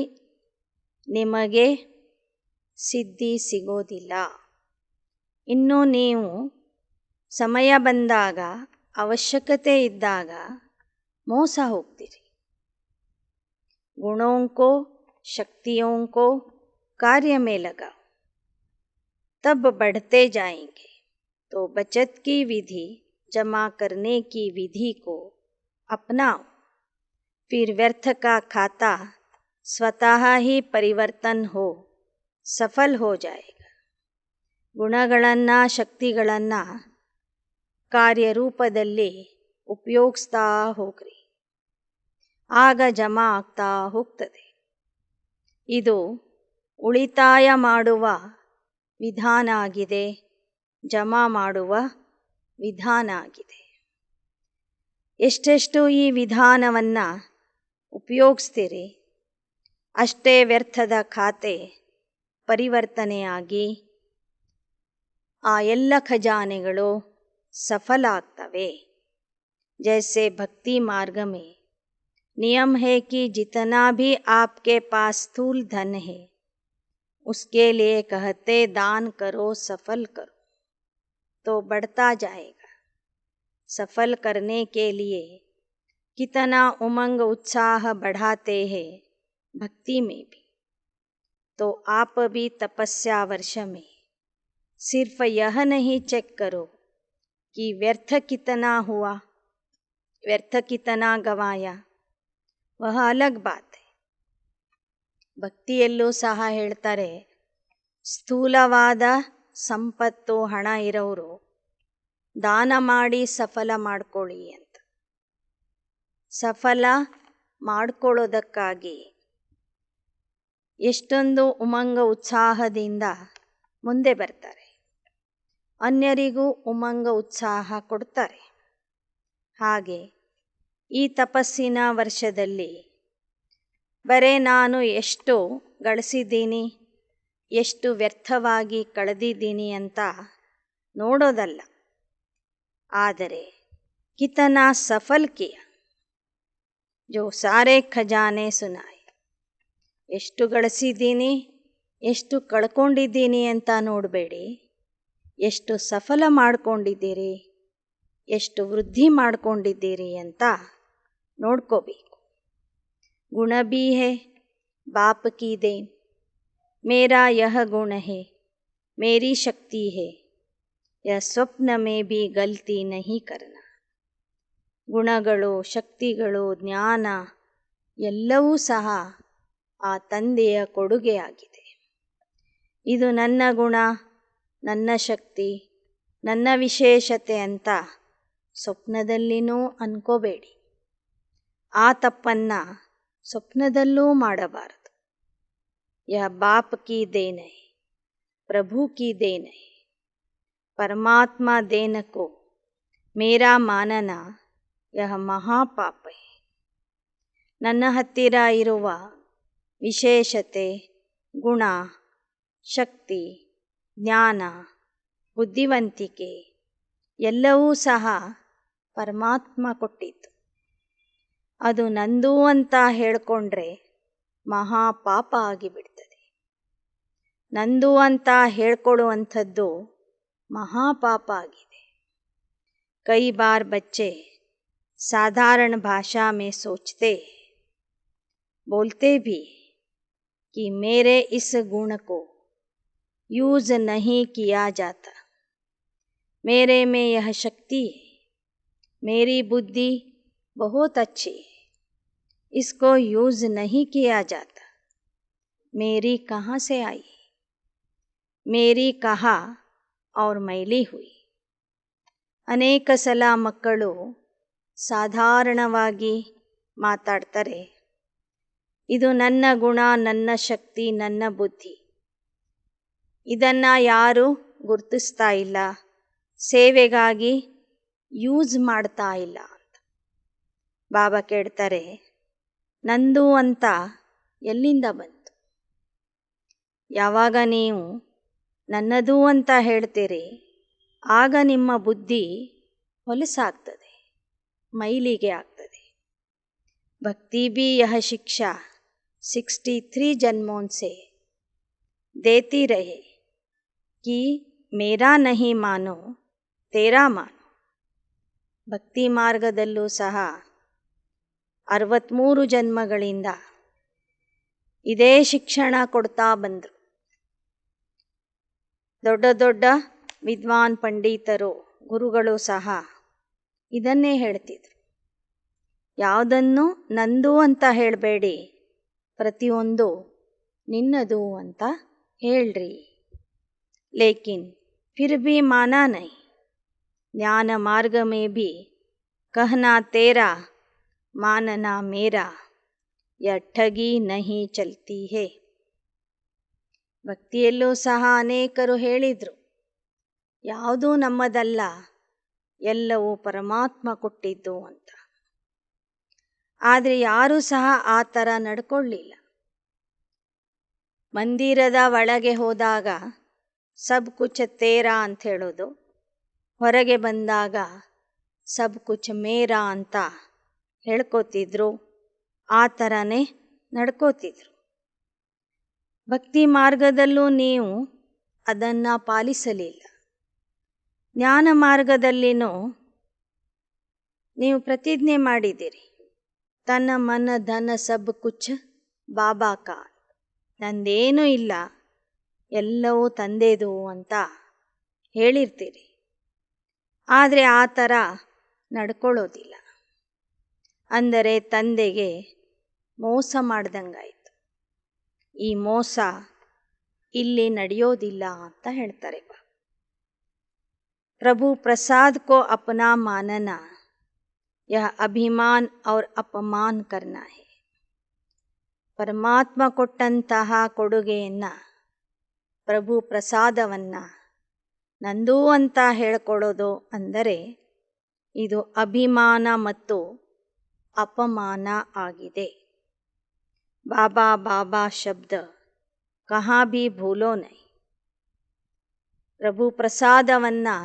ನಿಮಗೆ ಸಿದ್ಧಿ ಸಿಗೋದಿಲ್ಲ. ಇನ್ನು ನೀವು ಸಮಯ ಬಂದಾಗ ಅವಶ್ಯಕತೆ ಇದ್ದಾಗ ಮೋಸ ಹೋಗ್ತೀರಿ. गुणों को शक्तियों को कार्य में लगाओ, तब बढ़ते जाएंगे, तो बचत की विधि, जमा करने की विधि को अपनाओ, फिर व्यर्थ का खाता ಸ್ವತಃ ही ಪರಿವರ್ತನ್ हो ಸಫಲ हो जाएगा. ಗುಣಗಳನ್ನು, ಶಕ್ತಿಗಳನ್ನು ಕಾರ್ಯರೂಪದಲ್ಲಿ ಉಪಯೋಗಿಸ್ತಾ ಹೋಗ್ರಿ, ಆಗ ಜಮಾ ಆಗ್ತಾ ಹೋಗ್ತದೆ. ಇದು ಉಳಿತಾಯ ಮಾಡುವ ವಿಧಾನ ಆಗಿದೆ, ಜಮಾ ಮಾಡುವ ವಿಧಾನ ಆಗಿದೆ. ಎಷ್ಟೆಷ್ಟು ಈ ವಿಧಾನವನ್ನು ಉಪಯೋಗಿಸ್ತೀರಿ ಅಷ್ಟೇ ವ್ಯರ್ಥದ ಖಾತೆ ಪರಿವರ್ತನೆಯಾಗಿ ಆ ಎಲ್ಲ ಖಜಾನೆಗಳು सफल ಆಗ್ತವೆ. जैसे भक्ति मार्ग में नियम है कि जितना भी आपके पास स्थूल धन है उसके लिए कहते दान करो, सफल करो, तो बढ़ता जाएगा. सफल करने के लिए कितना उमंग उत्साह बढ़ाते हैं भक्ति में भी. तो आप भी तपस्या वर्ष में सिर्फ यह नहीं चेक करो कि व्यर्थ कितना हुआ, व्यर्थ कितना गवाया, वह अलग बात है. ಭಕ್ತಿಯಲ್ಲೂ ಸಹ ಹೇಳ್ತಾರೆ, ಸ್ಥೂಲವಾದ ಸಂಪತ್ತು, ಹಣ ಇರೋರು ದಾನ ಮಾಡಿ ಸಫಲ ಮಾಡ್ಕೊಳ್ಳಿ ಅಂತ. ಸಫಲ ಮಾಡ್ಕೊಳ್ಳೋದಕ್ಕಾಗಿ ಎಷ್ಟೊಂದು ಉಮಂಗ ಉತ್ಸಾಹದಿಂದ ಮುಂದೆ ಬರ್ತಾರೆ, ಅನ್ಯರಿಗೂ ಉಮಂಗ ಉತ್ಸಾಹ ಕೊಡ್ತಾರೆ. ಹಾಗೆ ಈ ತಪಸ್ಸಿನ ವರ್ಷದಲ್ಲಿ ಬರೇ ನಾನು ಎಷ್ಟು ಗಳಿಸಿದ್ದೀನಿ, ಎಷ್ಟು ವ್ಯರ್ಥವಾಗಿ ಕಳೆದಿದ್ದೀನಿ ಅಂತ ನೋಡೋದಲ್ಲ, ಆದರೆ ಕಿತನಾ ಸಫಲ್ ಕಿಯ ಜೋ ಸಾರೆ ಖಜಾನೆ ಸುನಾಯ್. ಎಷ್ಟು ಗಳಿಸಿದ್ದೀನಿ, ಎಷ್ಟು ಕಳ್ಕೊಂಡಿದ್ದೀನಿ ಅಂತ ನೋಡಬೇಡಿ, ಎಷ್ಟು ಸಫಲ ಮಾಡ್ಕೊಂಡಿದ್ದೀರಿ, ಎಷ್ಟು ವೃದ್ಧಿ ಮಾಡ್ಕೊಂಡಿದ್ದೀರಿ ಅಂತ ನೋಡ್ಕೋಬೇಕು. ಗುಣ भी है बाप की देन, मेरा यह गुण है, मेरी शक्ति है, यह स्वप्न में भी गलती नहीं करना. ಗುಣಗಳು, ಶಕ್ತಿಗಳು, ಜ್ಞಾನ ಎಲ್ಲವೂ ಸಹ ಆ ತಂದೆಯ ಕೊಡುಗೆಯಾಗಿದೆ. ಇದು ನನ್ನ ಗುಣ, ನನ್ನ ಶಕ್ತಿ, ನನ್ನ ವಿಶೇಷತೆ ಅಂತ ಸ್ವಪ್ನದಲ್ಲಿನೂ ಅನ್ಕೋಬೇಡಿ. ಆ ತಪ್ಪನ್ನು ಸ್ವಪ್ನದಲ್ಲೂ ಮಾಡಬಾರದು. ಯಹ ಬಾಪ್ ಕಿ ದೇನ್ ಹೈ, ಪ್ರಭು ಕಿ ದೇನ್ ಹೈ, ಪರಮಾತ್ಮ ದೇನ ಕೋ ಮೇರಾ ಮಾನನ ಯಹ ಮಹಾಪಾಪ ಹೈ. ನನ್ನ ಹತ್ತಿರ ಇರುವ ವಿಶೇಷತೆ, ಗುಣ, ಶಕ್ತಿ, ಜ್ಞಾನ, ಬುದ್ಧಿವಂತಿಕೆ ಎಲ್ಲವೂ ಸಹ ಪರಮಾತ್ಮ ಕೊಟ್ಟಿದ್ದು. ಅದು ನಂದು ಅಂತ ಹೇಳಿಕೊಂಡ್ರೆ ಮಹಾಪಾಪ ಆಗಿಬಿಡ್ತದೆ. ನಂದು ಅಂತ ಹೇಳ್ಕೊಳ್ಳುವಂಥದ್ದು ಮಹಾಪಾಪ ಆಗಿದೆ. ಕೈ ಬಾರ್ ಬಚ್ಚೆ साधारण भाषा में सोचते, बोलते भी कि मेरे इस गुण को यूज़ नहीं किया जाता, मेरे में यह शक्ति है, मेरी बुद्धि बहुत अच्छी है, इसको यूज़ नहीं किया जाता, मेरी कहाँ से आई, मेरी कहाँ और मैली हुई. ಅನೇಕ ಸಲ ಮಕ್ಕಳು ಸಾಧಾರಣವಾಗಿ ಮಾತಾಡ್ತಾರೆ, ಇದು ನನ್ನ ಗುಣ, ನನ್ನ ಶಕ್ತಿ, ನನ್ನ ಬುದ್ಧಿ, ಇದನ್ನು ಯಾರೂ ಗುರುತಿಸ್ತಾ ಇಲ್ಲ, ಸೇವೆಗಾಗಿ ಯೂಸ್ ಮಾಡ್ತಾ ಇಲ್ಲ ಅಂತ. ಬಾಬಾ ಕೇಳ್ತಾರೆ, ನಂದು ಅಂತ ಎಲ್ಲಿಂದ ಬಂತು? ಯಾವಾಗ ನೀವು ನನ್ನದು ಅಂತ ಹೇಳ್ತೀರಿ ಆಗ ನಿಮ್ಮ ಬುದ್ಧಿ ಹೊಲಸಾಗ್ತದೆ, ಮೈಲಿಗೆ ಆಗ್ತದೆ. भक्ति भी यह शिक्षा 63 जन्मों से देती रहे कि मेरा नहीं मानो तेरा मानो. ಭಕ್ತಿ ಮಾರ್ಗದಲ್ಲೂ ಸಹ 63 ಜನ್ಮಗಳಿಂದ ಇದೇ ಶಿಕ್ಷಣ ಕೊಡ್ತಾ ಬಂದರು. ದೊಡ್ಡ ದೊಡ್ಡ ವಿದ್ವಾನ್ ಪಂಡಿತರು ಗುರುಗಳು ಸಹ ಇದನ್ನೇ ಹೇಳ್ತಿದ್ರು. ಯಾವುದನ್ನು ನಂದು ಅಂತ ಹೇಳಬೇಡಿ, ಪ್ರತಿಯೊಂದು ನಿನ್ನದು ಅಂತ ಹೇಳ್ರಿ. ಲೇಕಿನ್ ಫಿರ್ ಭಿ ಮಾನಾ ನಹೀ, ಜ್ಞಾನ ಮಾರ್ಗ ಮೇ ಭಿ ಕಹನಾ ತೇರಾ ಮಾನನಾ ಮೇರಾ, ಯ ಠಗಿ ನಹೀ ಚಲ್ತಿ ಹೇ. ಭಕ್ತಿಯಲ್ಲೂ ಸಹ ಅನೇಕರು ಹೇಳಿದರು, ಯಾವುದೂ ನಮ್ಮದಲ್ಲ, ಎಲ್ಲವೂ ಪರಮಾತ್ಮ ಕೊಟ್ಟಿದ್ದು ಅಂತ. ಆದರೆ ಯಾರೂ ಸಹ ಆ ಥರ ನಡ್ಕೊಳ್ಳಿಲ್ಲ. ಮಂದಿರದ ಒಳಗೆ ಹೋದಾಗ ಸಬ್ ಕುಚ್ ತೇರಾ ಅಂತ ಹೇಳೋದು, ಹೊರಗೆ ಬಂದಾಗ ಸಬ್ ಕುಚ್ ಮೇರಾ ಅಂತ ಹೇಳ್ಕೋತಿದ್ರು. ಆ ಥರನೇ ನಡ್ಕೋತಿದ್ರು. ಭಕ್ತಿ ಮಾರ್ಗದಲ್ಲೂ ನೀವು ಅದನ್ನು ಪಾಲಿಸಲಿಲ್ಲ. ಜ್ಞಾನ ಮಾರ್ಗದಲ್ಲಿನೂ ನೀವು ಪ್ರತಿಜ್ಞೆ ಮಾಡಿದ್ದೀರಿ, ತನ್ನ ಮನ ಧನ ಸಬ್ ಕುಚ್ ಬಾಬಾ ಕಾ, ನಂದೇನೂ ಇಲ್ಲ, ಎಲ್ಲವೂ ತಂದೆದು ಅಂತ ಹೇಳಿರ್ತೀರಿ. ಆದರೆ ಆ ಥರ ನಡ್ಕೊಳ್ಳೋದಿಲ್ಲ. ಅಂದರೆ ತಂದೆಗೆ ಮೋಸ ಮಾಡ್ದಂಗಾಯಿತು. ಈ ಮೋಸ ಇಲ್ಲಿ ನಡೆಯೋದಿಲ್ಲ ಅಂತ ಹೇಳ್ತಾರೆ. ಪ್ರಭು ಪ್ರಸಾದ್ ಕೋ ಅಪನಾ ಮಾನನಾ, ಯಹ ಅಭಿಮಾನ್ ಔರ್ ಅಪಮಾನ್ ಕರ್ನಾ ಹೈ. ಪರಮಾತ್ಮ ಕೊಟ್ಟಂತಹ ಕೊಡುಗೆಯನ್ನು, ಪ್ರಭು ಪ್ರಸಾದವನ್ನು ನಂದು ಅಂತ ಹೇಳ್ಕೊಳ್ಳೋದು ಅಂದರೆ ಇದು ಅಭಿಮಾನ ಮತ್ತು ಅಪಮಾನ ಆಗಿದೆ. ಬಾಬಾ ಬಾಬಾ ಶಬ್ದ ಕಹಾ ಭಿ ಭೂಲೋ ನಹೀ. ಪ್ರಭು ಪ್ರಸಾದವನ್ನು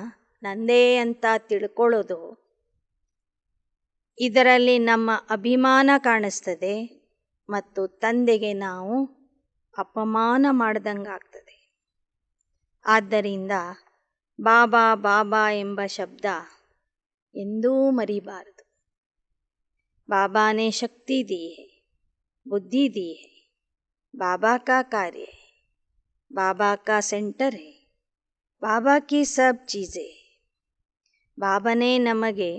ನಂದೇ ಅಂತ ತಿಳ್ಕೊಳ್ಳೋದು, ಇದರಲ್ಲಿ ನಮ್ಮ ಅಭಿಮಾನ ಕಾಣಿಸ್ತದೆ ಮತ್ತು ತಂದೆಗೆ ನಾವು ಅಪಮಾನ ಮಾಡ್ದಂಗಾಗ್ತದೆ. ಆದ್ದರಿಂದ ಬಾಬಾ ಬಾಬಾ ಎಂಬ ಶಬ್ದ ಎಂದೂ ಮರಿಬಾರದು. ಬಾಬಾನೇ ಶಕ್ತಿ ದಿ ಹೈ, ಬುದ್ಧಿ ದಿ ಹೈ, ಬಾಬಾ ಕಾ ಕಾರ್ಯ ಹೈ, ಬಾಬಾ ಕಾ ಸೆಂಟರ್ ಹೈ, ಬಾಬಾ ಕಿ ಸಬ್ ಚೀಜೆ. ಬಾಬಾನೇ ನಮಗೆ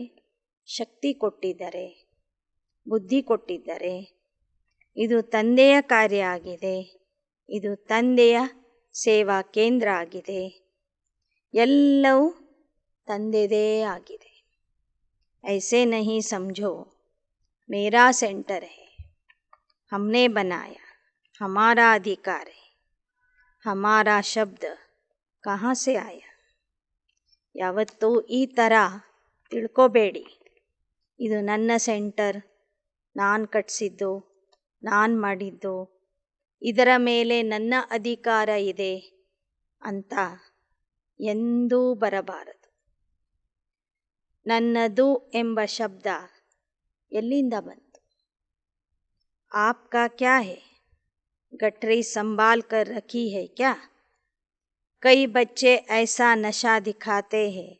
ಶಕ್ತಿ ಕೊಟ್ಟಿದ್ದಾರೆ, ಬುದ್ಧಿ ಕೊಟ್ಟಿದ್ದಾರೆ. ಇದು ತಂದೆಯ ಕಾರ್ಯ ಆಗಿದೆ, ಇದು ತಂದೆಯ ಸೇವಾ ಕೇಂದ್ರ ಆಗಿದೆ, ಎಲ್ಲವೂ ತಂದೆದೇ ಆಗಿದೆ. ಐಸೆ ನಹೀ ಸಮझो, ಮೇರಾ ಸೆಂಟರ್ ಹೈ, ಹಮ್ನೆ ಬನಾಯಾ, ಹಮಾರಾ ಅಧಿಕಾರ ಹೈ, ಹಮಾರಾ ಶಬ್ದ ಕಹಾಂ ಸೆ ಆಯಾ. ಯಾವತ್ತೂ ಈ ಥರ ತಿಳ್ಕೋಬೇಡಿ, ಇದು ನನ್ನ ಸೆಂಟರ್, ನಾನು ಕಟ್ಟಿಸಿದ್ದು, ನಾನು ಮಾಡಿದ್ದು, ಇದರ ಮೇಲೆ ನನ್ನ ಅಧಿಕಾರ ಇದೆ ಅಂತ ಎಂದೂ ಬರಬಾರದು. ನನ್ನದು ಎಂಬ ಶಬ್ದ ಎಲ್ಲಿಂದ ಬಂತು? ಆಪ್ಕಾ ಕ್ಯಾ ಹೈ, ಗಠರಿ ಸಂಭಾಲ್ ಕರ್ ರಖಿ ಹೈ ಕ್ಯಾ? ಕೈ ಬಚ್ಚೆ ಐಸಾ ನಶಾ ದಿಖಾತೆ ಹೈ,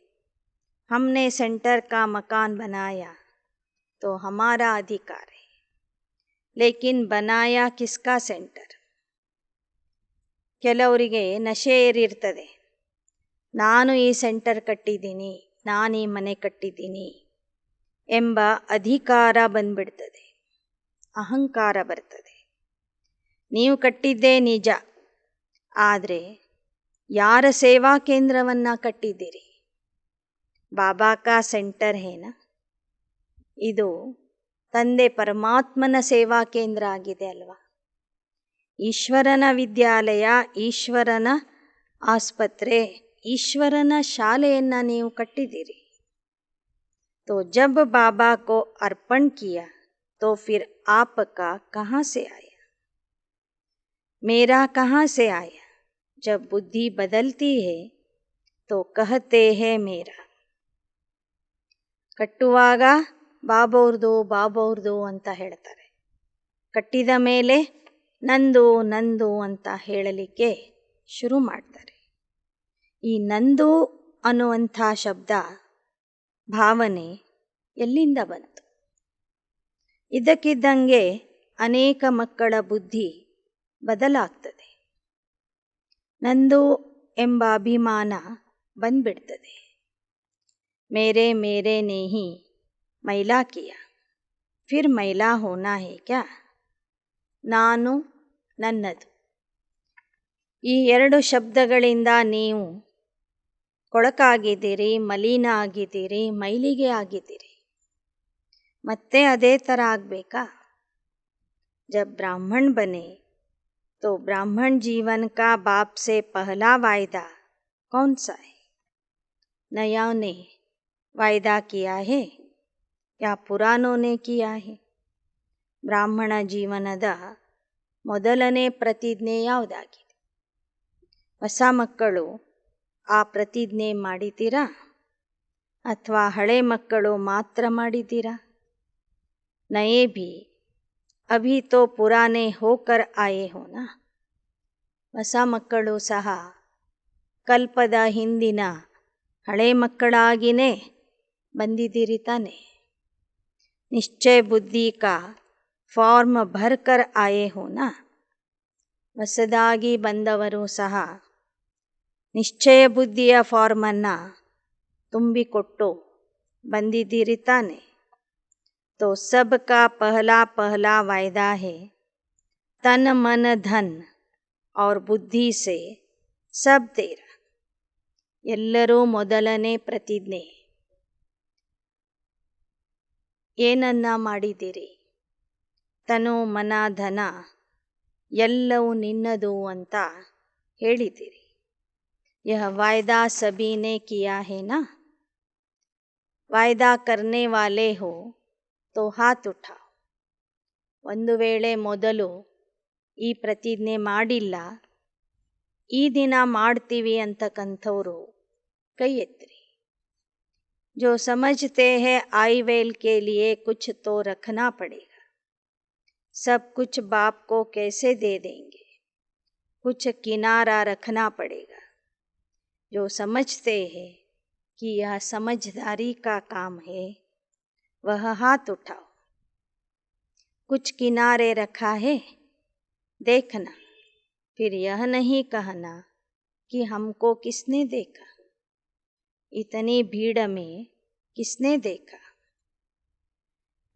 हमने सेंटर का मकान बनाया तो हमारा अधिकार है, लेकिन बनाया किसका सेंटर? ಕೆಲವರಿಗೆ ನಶೆ ಏರಿರ್ತದೆ, ನಾನು ಈ ಸೆಂಟರ್ ಕಟ್ಟಿದ್ದೀನಿ, ನಾನು ಈ ಮನೆ ಕಟ್ಟಿದ್ದೀನಿ ಎಂಬ ಅಧಿಕಾರ ಬಂದ್ಬಿಡ್ತದೆ, ಅಹಂಕಾರ ಬರ್ತದೆ. ನೀವು ಕಟ್ಟಿದ್ದೇ ನಿಜ, ಆದರೆ ಯಾರ ಸೇವಾ ಕೇಂದ್ರವನ್ನು ಕಟ್ಟಿದ್ದೀರಿ? ಬಾಬಾ ಕಾ ಸೆಂಟರ್ ಹೇನಾ? ಇದು ತಂದೆ ಪರಮಾತ್ಮನ ಸೇವಾ ಕೇಂದ್ರ ಆಗಿದೆ ಅಲ್ವಾ? ಈಶ್ವರನ ವಿದ್ಯಾಲಯ, ಈಶ್ವರನ ಆಸ್ಪತ್ರೆ, ಈಶ್ವರನ ಶಾಲೆಯನ್ನು ನೀವು ಕಟ್ಟಿದ್ದೀರಿ. तो जब बाबा को अर्पण किया तो फिर आपका कहाँ से आया? मेरा कहाँ से आया? जब बुद्धि बदलती है तो कहते हैं मेरा. ಕಟ್ಟುವಾಗ ಬಾಬವ್ರದು ಬಾಬವ್ರದು ಅಂತ ಹೇಳ್ತಾರೆ, ಕಟ್ಟಿದ ಮೇಲೆ ನಂದು ನಂದು ಅಂತ ಹೇಳಲಿಕ್ಕೆ ಶುರು ಮಾಡ್ತಾರೆ. ಈ ನಂದು ಅನ್ನುವಂಥ ಶಬ್ದ, ಭಾವನೆ ಎಲ್ಲಿಂದ ಬಂತು? ಇದ್ದಕ್ಕಿದ್ದಂಗೆ ಅನೇಕ ಮಕ್ಕಳ ಬುದ್ಧಿ ಬದಲಾಗ್ತದೆ. ನಂದು ಎಂಬ ಅಭಿಮಾನ ಬಂದ್ಬಿಡ್ತದೆ. ಮೇರೆ ಮೇರೆ ನೇ ಹಿ ಮೈಲಾ ಕಿಯಾ ಫಿರ್ ಮೈಲಾ ಹೋನಾ ಹೇ ಕ್ಯಾ. ನಾನು, ನನ್ನದು, ಈ ಎರಡು ಶಬ್ದಗಳಿಂದ ನೀವು ಕೊಳಕಾಗಿದ್ದೀರಿ, ಮಲಿನ ಆಗಿದ್ದೀರಿ, ಮೈಲಿಗೆ ಆಗಿದ್ದೀರಿ. ಮತ್ತೆ ಅದೇ ಥರ ಆಗಬೇಕಾ? जब ब्राह्मण बने तो ब्राह्मण जीवन का बाप से पहला वायदा कौन सा है? नया ने वायदा किया है या पुरानों ने किया है? ಬ್ರಾಹ್ಮಣ ಜೀವನದ ಮೊದಲನೇ ಪ್ರತಿಜ್ಞೆ ಯಾವುದಾಗಿದೆ? ಹೊಸ ಮಕ್ಕಳು ಆ ಪ್ರತಿಜ್ಞೆ ಮಾಡಿದ್ದೀರಾ ಅಥವಾ ಹಳೆ ಮಕ್ಕಳು ಮಾತ್ರ ಮಾಡಿದ್ದೀರಾ? ನಯೇ ಭಿ ಅಭಿ ತೋ ಪುರಾನೆ ಹೋಕರ್ ಆಯೆ ಹೋನಾ. ಹೊಸ ಮಕ್ಕಳು ಸಹ ಕಲ್ಪದ ಹಿಂದಿನ ಹಳೆ ಮಕ್ಕಳಾಗಿಯೇ ಬಂದಿದ್ದೀರಿ ತಾನೆ. ನಿಶ್ಚಯ ಬುದ್ಧಿ ಕಾ ಫಾರ್ಮ್ ಭರ್ಕರ್ ಆಯೆ ಹೋನಾ. ಹೊಸದಾಗಿ ಬಂದವರು ಸಹ ನಿಶ್ಚಯ ಬುದ್ಧಿಯ ಫಾರ್ಮನ್ನು ತುಂಬಿಕೊಟ್ಟು ಬಂದಿದ್ದೀರಿ ತಾನೆ. तो सबका पहला पहला वायदा है तन मन धन और बुद्धि से सब तेरा. ಎಲ್ಲರೂ ಮೊದಲನೇ ಪ್ರತಿಜ್ಞೆ ಏನನ್ನ ಮಾಡಿದ್ದೀರಿ? ತನು ಮನ ಧನ ಎಲ್ಲವೂ ನಿನ್ನದು ಅಂತ ಹೇಳಿದ್ದೀರಿ. ಯಹ ವಾಯ್ದಾ ಸಬೀನೆ ಕಿಯಾ ಹೇ ನಾ. ವಾಯ್ದಾ ಕರ್ನೆ ವಾಲೆ ಹೋ ತೋ ಹಾತ್ ಉಠಾವ್. ಒಂದು ವೇಳೆ ಮೊದಲು ಈ ಪ್ರತಿಜ್ಞೆ ಮಾಡಿಲ್ಲ, ಈ ದಿನ ಮಾಡ್ತೀವಿ ಅಂತಕ್ಕಂಥವ್ರು ಕೈ ಎತ್ತಿರಿ. जो समझते हैं आई वेल के लिए कुछ तो रखना पड़ेगा. सब कुछ बाप को कैसे दे देंगे? कुछ किनारा रखना पड़ेगा. जो समझते हैं कि यह समझदारी का काम है वह हाथ उठाओ. कुछ किनारे रखा है, देखना, फिर यह नहीं कहना कि हमको किसने देखा, इतनी भीड़ में किसने देखा.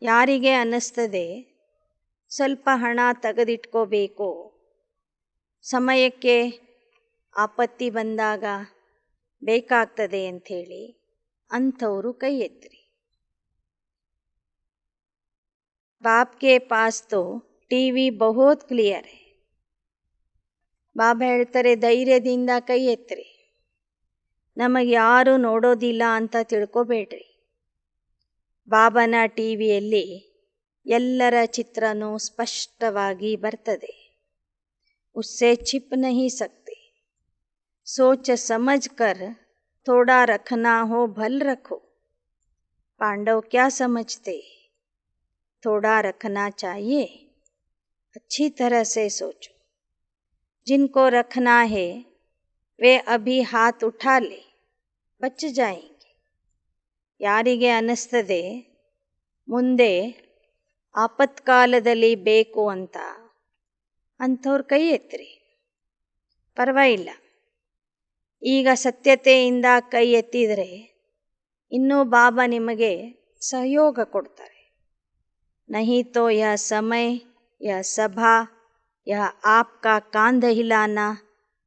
ಯಾರಿಗೆ ಅನ್ನಿಸ್ತದೆ ಸ್ವಲ್ಪ ಹಣ ತೆಗೆದಿಟ್ಕೋಬೇಕು, ಸಮಯಕ್ಕೆ ಆಪತ್ತಿ ಬಂದಾಗ ಬೇಕಾಗ್ತದೆ ಅಂಥೇಳಿ, ಅಂಥವರು ಕೈ ಎತ್ತಿರಿ. बाप के पास तो टीवी बहुत क्लियर है. ಬಾಬಾ ಹೇಳ್ತಾರೆ ಧೈರ್ಯದಿಂದ ಕೈ ಎತ್ತಿರಿ. ನಮಗೆ ಯಾರು ನೋಡೋದಿಲ್ಲ ಅಂತ ತಿಳ್ಕೊಬೇಡ್ರಿ. ಬಾಬಾನ ಟಿವಿಯಲ್ಲಿ ಎಲ್ಲರ ಚಿತ್ರನೂ ಸ್ಪಷ್ಟವಾಗಿ ಬರ್ತದೆ. उससे छिप नहीं सकते. सोच समझ कर थोड़ा रखना हो भल रखो. पांडव क्या समझते? थोड़ा रखना चाहिए. अच्छी तरह से सोचो. जिनको रखना है वे अभी हाथ उठा ले, बच जाएंगे. ಯಾರಿಗೆ ಅನ್ನಿಸ್ತದೆ ಮುಂದೆ ಆಪತ್ಕಾಲದಲ್ಲಿ ಬೇಕು ಅಂತ, ಅಂಥವ್ರು ಕೈ ಎತ್ತಿರಿ. ಪರವಾಗಿಲ್ಲ, ಈಗ ಸತ್ಯತೆಯಿಂದ ಕೈ ಎತ್ತಿದರೆ ಇನ್ನೂ ಬಾಬಾ ನಿಮಗೆ ಸಹಯೋಗ ಕೊಡ್ತಾರೆ. नहीं तो यह समय, यह सभा, यह आपका कांध हिलाना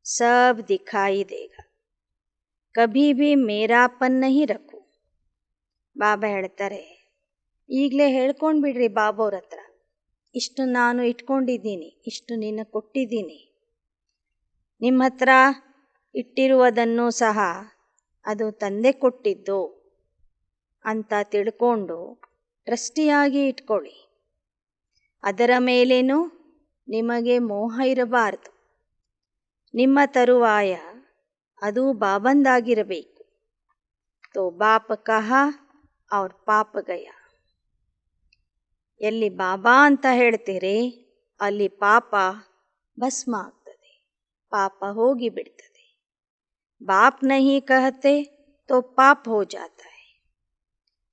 सब दिखाई देगा. कभी भी मेरापन नहीं रखो. ಬಾಬಾ ಹೇಳ್ತಾರೆ ಈಗಲೇ ಹೇಳ್ಕೊಂಡು ಬಿಡ್ರಿ ಬಾಬೋರ ಹತ್ರ, ಇಷ್ಟು ನಾನು ಇಟ್ಕೊಂಡಿದ್ದೀನಿ, ಇಷ್ಟು ನಿನ್ನ ಕೊಟ್ಟಿದ್ದೀನಿ, ನಿಮ್ಮ ಹತ್ರ ಇಟ್ಟಿರುವುದನ್ನು ಸಹ ಅದು ತಂದೆ ಕೊಟ್ಟಿದ್ದು ಅಂತ ತಿಳ್ಕೊಂಡು ಟ್ರಸ್ಟಿಯಾಗಿ ಇಟ್ಕೊಳ್ಳಿ. ಅದರ ಮೇಲೇನೂ ನಿಮಗೆ ಮೋಹ ಇರಬಾರ್ದು. ನಿಮ್ಮ ತರುವಾಯ ಅದು ಬಾಬಂದಾಗಿರಬೇಕು. ತೋ ಬಾಪ ಕಹಾ ಅವ್ರ ಪಾಪ ಗಯ. ಎಲ್ಲಿ ಬಾಬಾ ಅಂತ ಹೇಳ್ತೀರಿ ಅಲ್ಲಿ ಪಾಪ ಭಸ್ಮ ಆಗ್ತದೆ, ಪಾಪ ಹೋಗಿ ಬಿಡ್ತದೆ. ಬಾಪ್ ನಹಿ ಕಹತೆ ತೋ ಪಾಪ ಹೋ ಜಾತ ಹೈ.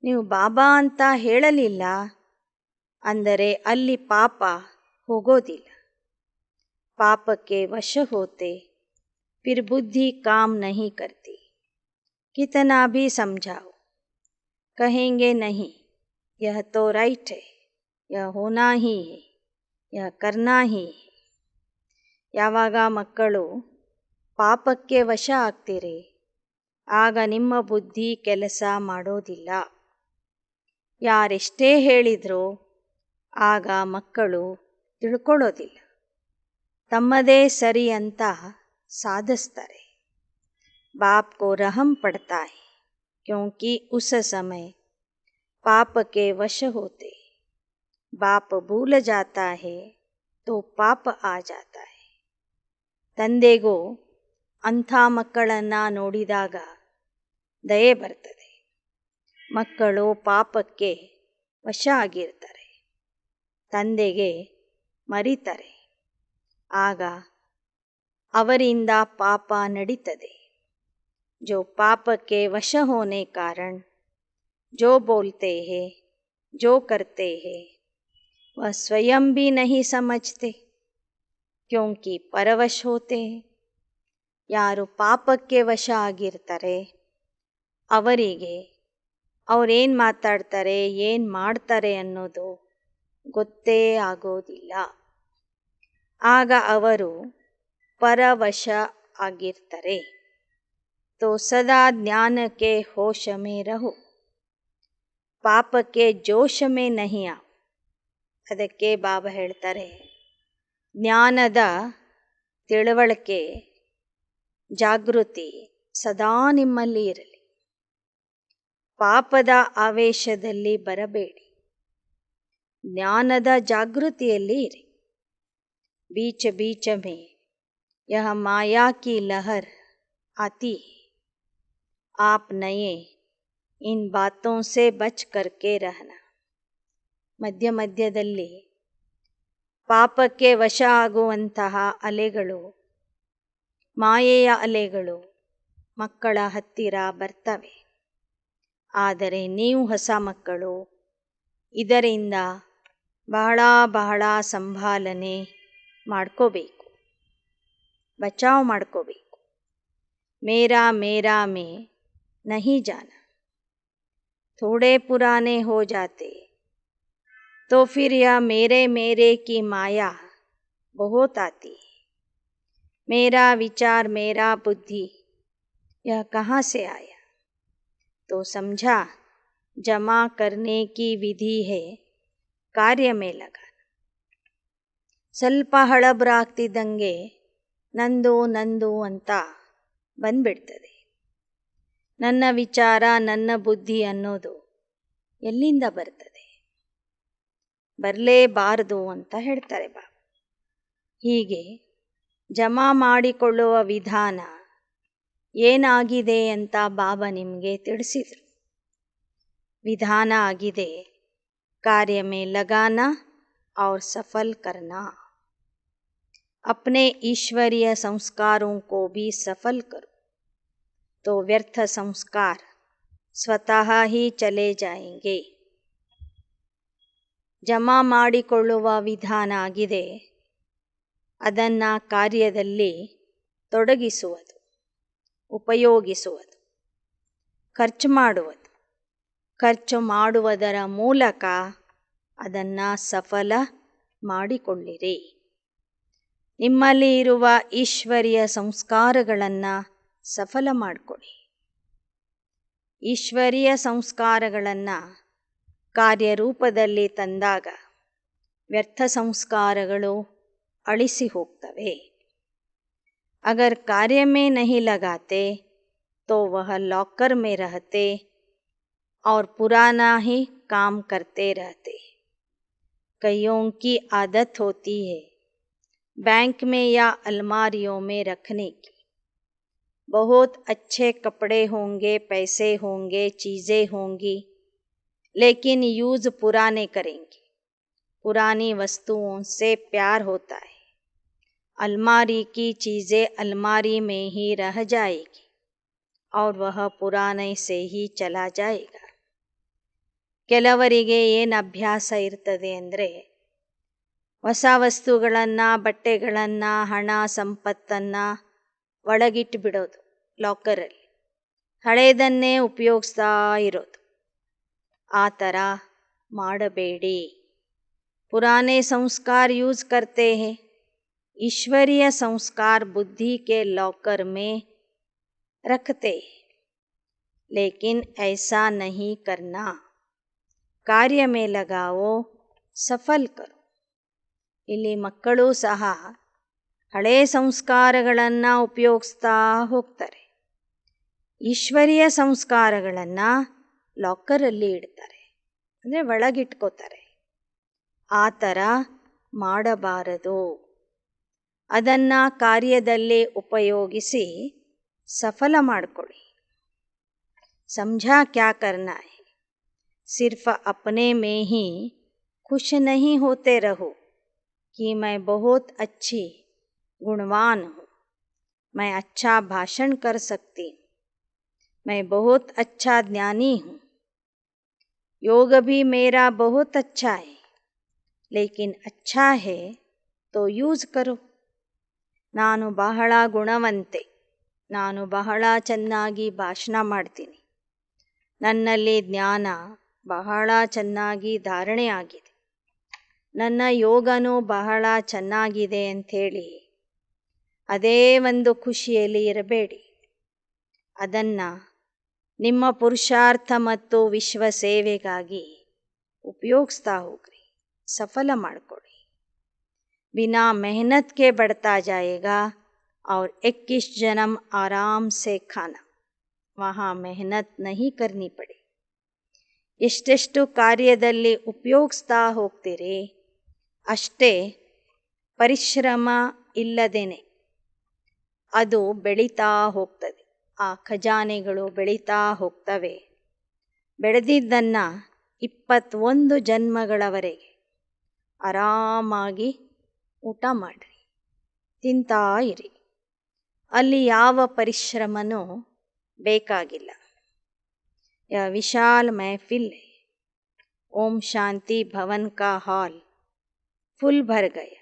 ನೀವು ಬಾಬಾ ಅಂತ ಹೇಳಲಿಲ್ಲ ಅಂದರೆ ಅಲ್ಲಿ ಪಾಪ ಹೋಗೋದಿಲ್ಲ. ಪಾಪಕ್ಕೆ ವಶ ಹೋತೆ ಫಿರ್ ಬುದ್ಧಿ ಕಾಮ್ ನಹಿ ಕರ್ತಿ. कितना भी समझाओ, कहेंगे नहीं, यह तो राइट है, यह होना ही है, यह करना ही है. ಯಾವಾಗ ಮಕ್ಕಳು ಪಾಪಕ್ಕೆ ವಶ ಆಗ್ತೀರಿ, ಆಗ ನಿಮ್ಮ ಬುದ್ಧಿ ಕೆಲಸ ಮಾಡೋದಿಲ್ಲ. ಯಾರೆಷ್ಟೇ ಹೇಳಿದ್ರೋ ಆಗ ಮಕ್ಕಳು ತಿಳ್ಕೊಳ್ಳೋದಿಲ್ಲ, ತಮ್ಮದೇ ಸರಿ ಅಂತ ಸಾಧಿಸ್ತಾರೆ. बाप को रहम पड़ता है क्योंकि उस समय पाप के वश होते. बाप भूल जाता है तो पाप आ जाता है. ತಂದೆಗೂ ಅಂಥ ಮಕ್ಕಳನ್ನು ನೋಡಿದಾಗ ದಯೆ ಬರ್ತದೆ. ಮಕ್ಕಳು ಪಾಪಕ್ಕೆ ವಶ ಆಗಿರ್ತಾರೆ, ತಂದೆಗೆ ಮರಿತಾರೆ, ಆಗ ಅವರಿಂದ ಪಾಪ ನಡೀತದೆ. जो पाप के वश होने कारण जो बोलते हैं, जो करते हैं, वह स्वयं भी नहीं समझते क्योंकि परवश होते हैं. ಯಾರು ಪಾಪಕ್ಕೆ ವಶ ಆಗಿರ್ತಾರೆ ಅವರಿಗೆ ಅವರೇನು ಮಾತಾಡ್ತಾರೆ, ಏನು ಮಾಡ್ತಾರೆ ಅನ್ನೋದು ಗೊತ್ತೇ ಆಗೋದಿಲ್ಲ. ಆಗ ಅವರು ಪರವಶ ಆಗಿರ್ತಾರೆ. तो सदा ज्ञान के होश में रहो, पाप के जोश में नहीं आओ. ಅದಕ್ಕೆ ಬಾಬಾ ಹೇಳ್ತಾರೆ, ಜ್ಞಾನದ ತಿಳುವಳಿಕೆ ಜಾಗೃತಿ ಸದಾ ನಿಮ್ಮಲ್ಲಿ ಇರಲಿ. ಪಾಪದ ಆವೇಶದಲ್ಲಿ ಬರಬೇಡಿ, ಜ್ಞಾನದ ಜಾಗೃತಿಯಲ್ಲಿ ಇರಿ. बीच बीच में यह माया की लहर आती है, आप नए इन बातों से बच करके रहना. ಮಧ್ಯ ಮಧ್ಯದಲ್ಲಿ ಪಾಪಕ್ಕೆ ವಶ ಆಗುವಂತಹ ಅಲೆಗಳು, ಮಾಯೆಯ ಅಲೆಗಳು ಮಕ್ಕಳ ಹತ್ತಿರ ಬರ್ತವೆ. ಆದರೆ ನೀವು ಹೊಸ ಮಕ್ಕಳು, ಇದರಿಂದ ಬಹಳ ಬಹಳ ಸಂಭಾಲನೆ ಮಾಡ್ಕೋಬೇಕು, ಬಚಾವ್ ಮಾಡ್ಕೋಬೇಕು. ಮೇರಾ ಮೇರಾ ಮೇ नहीं जाना. थोड़े पुराने हो जाते तो फिर यह मेरे मेरे की माया बहुत आती है. मेरा विचार, मेरा बुद्धि, यह कहाँ से आया? तो समझा जमा करने की विधि है कार्य में लगाना. ಸ್ವಲ್ಪ ಹಳಬ್ರಾಗ್ತಿದ್ದಂಗೆ ನಂದು ನಂದು ಅಂತ ಬಂದ್ಬಿಡ್ತದೆ. ನನ್ನ ವಿಚಾರ, ನನ್ನ ಬುದ್ಧಿ ಅನ್ನೋದು ಎಲ್ಲಿಂದ ಬರ್ತದೆ? ಬರಲೇಬಾರದು ಅಂತ ಹೇಳ್ತಾರೆ ಬಾಬಾ. ಹೀಗೆ ಜಮಾ ಮಾಡಿಕೊಳ್ಳುವ ವಿಧಾನ ಏನಾಗಿದೆ ಅಂತ ಬಾಬಾ ನಿಮಗೆ ತಿಳಿಸಿದರು. ವಿಧಾನ ಆಗಿದೆ ಕಾರ್ಯ में लगाना और सफल करना. अपने ईश्वरीय संस्कारों को भी सफल करो तो व्यर्थ संस्कार ಸ್ವತಃ ही चले जाएंगे. ಜಮಾ ಮಾಡಿಕೊಳ್ಳುವ ವಿಧಾನ ಆಗಿದೆ, ಅದನ್ನು ಕಾರ್ಯದಲ್ಲಿ ತೊಡಗಿಸುವುದು, ಉಪಯೋಗಿಸುವುದು, ಖರ್ಚು ಮಾಡುವುದು. ಖರ್ಚು ಮಾಡುವುದರ ಮೂಲಕ ಅದನ್ನು ಸಫಲ ಮಾಡಿಕೊಳ್ಳಿರಿ. ನಿಮ್ಮಲ್ಲಿ ಇರುವ ಈಶ್ವರೀಯ ಸಂಸ್ಕಾರಗಳನ್ನು ಸಫಲ ಮಾಡಿಕೊಳ್ಳಿ. ಈಶ್ವರೀಯ ಸಂಸ್ಕಾರಗಳನ್ನು ಕಾರ್ಯರೂಪದಲ್ಲಿ ತಂದಾಗ ವ್ಯರ್ಥ ಸಂಸ್ಕಾರಗಳು ಅಳಿಸಿ ಹೋಗ್ತವೆ. अगर कार्य में नहीं लगाते तो वह लॉकर में रहते और पुराना ही काम करते रहते. कईयों की आदत होती है बैंक में या अलमारियों में रखने की. बहुत अच्छे कपड़े होंगे, पैसे होंगे, चीज़ें होंगी, लेकिन यूज़ पुराने करेंगे. पुरानी वस्तुओं से प्यार होता है. अलमारी की चीज़ें अलमारी में ही रह जाएगी और वह पुराने से ही चला जाएगा. ಕೆಲವರಿಗೆ ಏನು ಅಭ್ಯಾಸ ಇರ್ತದೆ ಅಂದರೆ, ಹೊಸ ವಸ್ತುಗಳನ್ನು, ಬಟ್ಟೆಗಳನ್ನು, ಹಣ ಸಂಪತ್ತನ್ನು ಒಳಗಿಟ್ಟು ಬಿಡೋದು ಲಾಕರಲ್ಲಿ. ಹಳೇದನ್ನೇ ಉಪಯೋಗಿಸ್ತಾ ಇರೋದು. ಆ ಥರ ಮಾಡಬೇಡಿ. पुराने संस्कार यूज करते हैं, ईश्वरीय संस्कार बुद्धि के लॉकर में रखते हैं, लेकिन ऐसा नहीं करना. कार्य में लगाओ, सफल करो. ಇಲ್ಲಿ ಮಕ್ಕಳು ಸಹ ಹಳೇ ಸಂಸ್ಕಾರಗಳನ್ನು ಉಪಯೋಗಿಸ್ತಾ ಹೋಗ್ತಾರೆ. ಈಶ್ವರೀಯ ಸಂಸ್ಕಾರಗಳನ್ನು ಲಾಕರಲ್ಲಿ ಇಡ್ತಾರೆ, ಅಂದರೆ ಒಳಗಿಟ್ಕೋತಾರೆ. ಆ ಥರ ಮಾಡಬಾರದು. ಅದನ್ನು ಕಾರ್ಯದಲ್ಲಿ ಉಪಯೋಗಿಸಿ ಸಫಲ ಮಾಡಿಕೊಳ್ಳಿ. समझा क्या करना है, सिर्फ अपने में ही खुश नहीं होते रहो कि मैं बहुत अच्छी गुणवान हूँ, मैं अच्छा भाषण कर सकती हूँ, मैं बहुत अच्छा ज्ञानी हूँ, योग भी मेरा बहुत अच्छा है, लेकिन अच्छा है तो ಯೂಸ್ ಕರೋ. ನಾನು ಬಹಳ ಗುಣವಂತೆ, ನಾನು ಬಹಳ ಚೆನ್ನಾಗಿ ಭಾಷಣ ಮಾಡ್ತೀನಿ, ನನ್ನಲ್ಲಿ ಜ್ಞಾನ ಬಹಳ ಚೆನ್ನಾಗಿ ಧಾರಣೆ ಆಗಿದೆ, ನನ್ನ ಯೋಗನೂ ಬಹಳ ಚೆನ್ನಾಗಿದೆ ಅಂಥೇಳಿ ಅದೇ ಒಂದು ಖುಷಿಯಲ್ಲಿ ಇರಬೇಡಿ. ಅದನ್ನು ನಿಮ್ಮ ಪುರುಷಾರ್ಥ ಮತ್ತು ವಿಶ್ವ ಸೇವೆಗಾಗಿ ಉಪಯೋಗಿಸ್ತಾ ಹೋಗ್ರಿ, ಸಫಲ ಮಾಡಿಕೊಡಿ. बिना मेहनत के बढ़ता जाएगा और 21 जन्म आराम से खाना, वहाँ मेहनत नहीं करनी पड़े. ಎಷ್ಟೆಷ್ಟು ಕಾರ್ಯದಲ್ಲಿ ಉಪಯೋಗಿಸ್ತಾ ಹೋಗ್ತೀರಿ ಅಷ್ಟೇ ಪರಿಶ್ರಮ ಇಲ್ಲದೇನೆ ಅದು ಬೆಳೀತಾ ಹೋಗ್ತದೆ. ಆ ಖಜಾನೆಗಳು ಬೆಳೀತಾ ಹೋಗ್ತವೆ. ಬೆಳೆದಿದ್ದನ್ನು 21 ಜನ್ಮಗಳವರೆಗೆ ಆರಾಮಾಗಿ ಊಟ ಮಾಡಿರಿ, ತಿಂತಾ ಇರಿ. ಅಲ್ಲಿ ಯಾವ ಪರಿಶ್ರಮನೂ ಬೇಕಾಗಿಲ್ಲ. यह विशाल महफिल है. ओम शांति भवन का हॉल फुल भर गया,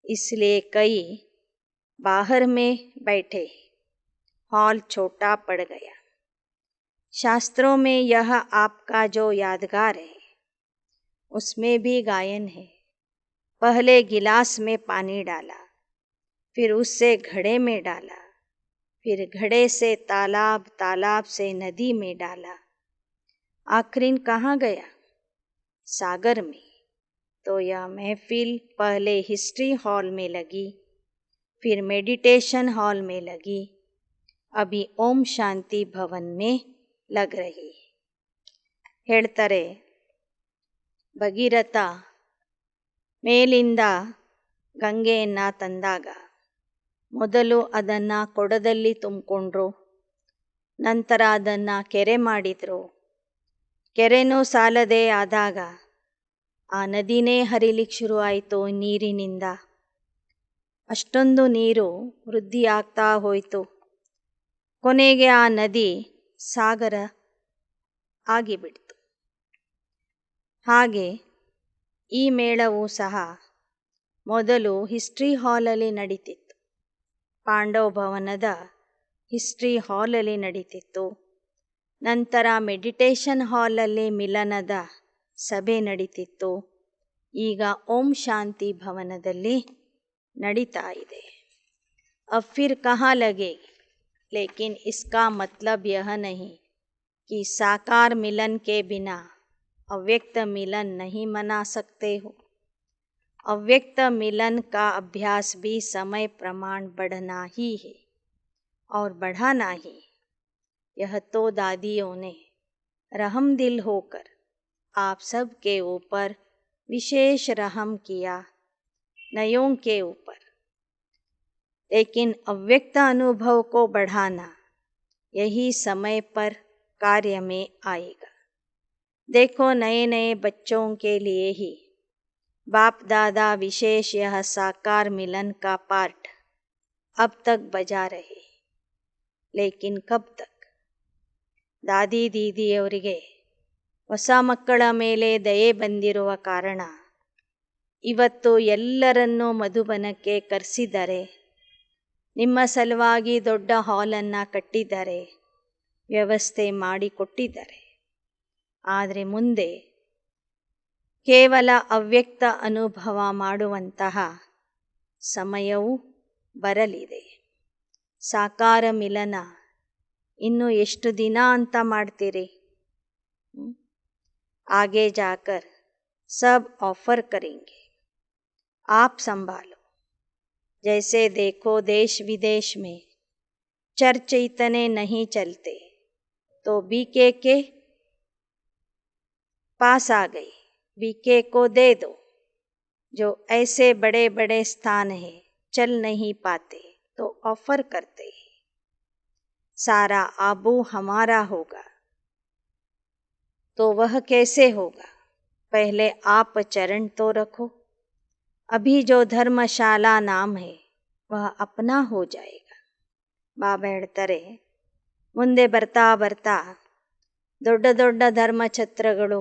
इसलिए कई बाहर में बैठे, हॉल छोटा पड़ गया. शास्त्रों में यह आपका जो यादगार है उसमें भी गायन है. पहले गिलास में पानी डाला, फिर उससे घड़े में डाला, फिर घड़े से तालाब, तालाब से नदी में डाला, आखिर कहाँ गया? सागर में. तो यह महफिल पहले हिस्ट्री हॉल में लगी, फिर मेडिटेशन हॉल में लगी, अभी ओम शांति भवन में लग रही है. ಹೇಳ್ತಾರೆ, ಭಗೀರಥ ಮೇಲಿಂದ ಗಂಗೆಯನ್ನು ತಂದಾಗ ಮೊದಲು ಅದನ್ನು ಕೊಡದಲ್ಲಿ ತುಂಬಿಕೊಂಡ್ರು, ನಂತರ ಅದನ್ನು ಕೆರೆ ಮಾಡಿದರು. ಕೆರೆನೂ ಸಾಲದೇ ಆದಾಗ ಆ ನದಿನೇ ಹರಿಲಿಕ್ಕೆ ಶುರು ಆಯಿತು ನೀರಿನಿಂದ. ಅಷ್ಟೊಂದು ನೀರು ವೃದ್ಧಿ ಆಗ್ತಾ ಹೋಯಿತು. ಕೊನೆಗೆ ಆ ನದಿ ಸಾಗರ ಆಗಿಬಿಡ್ತು. ಹಾಗೆ ಈ ಮೇಳವೂ ಸಹ ಮೊದಲು ಹಿಸ್ಟ್ರಿ ಹಾಲಲ್ಲಿ ನಡೀತಿತ್ತು. ಪಾಂಡವ ಭವನದ ಹಿಸ್ಟ್ರಿ ಹಾಲಲ್ಲಿ ನಡೀತಿತ್ತು. ನಂತರ ಮೆಡಿಟೇಷನ್ ಹಾಲಲ್ಲಿ ಮಿಲನದ ಸಭೆ ನಡೀತಿತ್ತು. ಈಗ ಓಂ ಶಾಂತಿ ಭವನದಲ್ಲಿ ನಡೀತಾ ಇದೆ. अब फिर कहाँ लगेगी, लेकिन इसका मतलब यह नहीं कि साकार मिलन के बिना अव्यक्त मिलन नहीं मना सकते हो. अव्यक्त मिलन का अभ्यास भी समय प्रमाण बढ़ना ही है और बढ़ाना ही. यह तो दादियों ने रहम दिल होकर आप सब के ऊपर विशेष रहम किया, नयों के ऊपर. लेकिन अव्यक्त अनुभव को बढ़ाना यही समय पर कार्य में आएगा. देखो, नए नए बच्चों के लिए ही बाप दादा विशेष यह साकार मिलन का पार्ट अब तक बजा रहे, लेकिन कब तक? ದಾದಿ ದೀದಿಯವರಿಗೆ ಹೊಸ ಮಕ್ಕಳ ಮೇಲೆ ದಯೆ ಬಂದಿರುವ ಕಾರಣ ಇವತ್ತು ಎಲ್ಲರನ್ನೂ ಮಧುಬನಕ್ಕೆ ಕರೆಸಿದ್ದಾರೆ. ನಿಮ್ಮ ಸಲುವಾಗಿ ದೊಡ್ಡ ಹಾಲನ್ನು ಕಟ್ಟಿದ್ದಾರೆ. ವ್ಯವಸ್ಥೆ ಮಾಡಿಕೊಟ್ಟಿದ್ದಾರೆ. ಆದರೆ ಮುಂದೆ ಕೇವಲ ಅವ್ಯಕ್ತ ಅನುಭವ ಮಾಡುವಂತಹ ಸಮಯವೂ ಬರಲಿದೆ. ಸಾಕಾರ ಮಿಲನ ಇನ್ನು ಎಷ್ಟು ದಿನ ಅಂತ ಮಾಡ್ತೀರಿ? आगे जाकर सब ऑफर करेंगे, आप संभालो। जैसे देखो देश विदेश में चर्च इतने नहीं चलते तो बीके के पास आ गई, बीके को दे दो। जो ऐसे बड़े बड़े स्थान हैं चल नहीं पाते तो ऑफर करते हैं। सारा आबू हमारा होगा तो वह कैसे होगा? पहले आप चरण तो रखो। अभी जो धर्मशाला नाम है वह अपना हो जाएगा. ಬಾಬಾ ಹೇಳ್ತಾರೆ, ಮುಂದೆ ಬರ್ತಾ ಬರ್ತಾ ದೊಡ್ಡ ದೊಡ್ಡ ಧರ್ಮಛತ್ರಗಳು,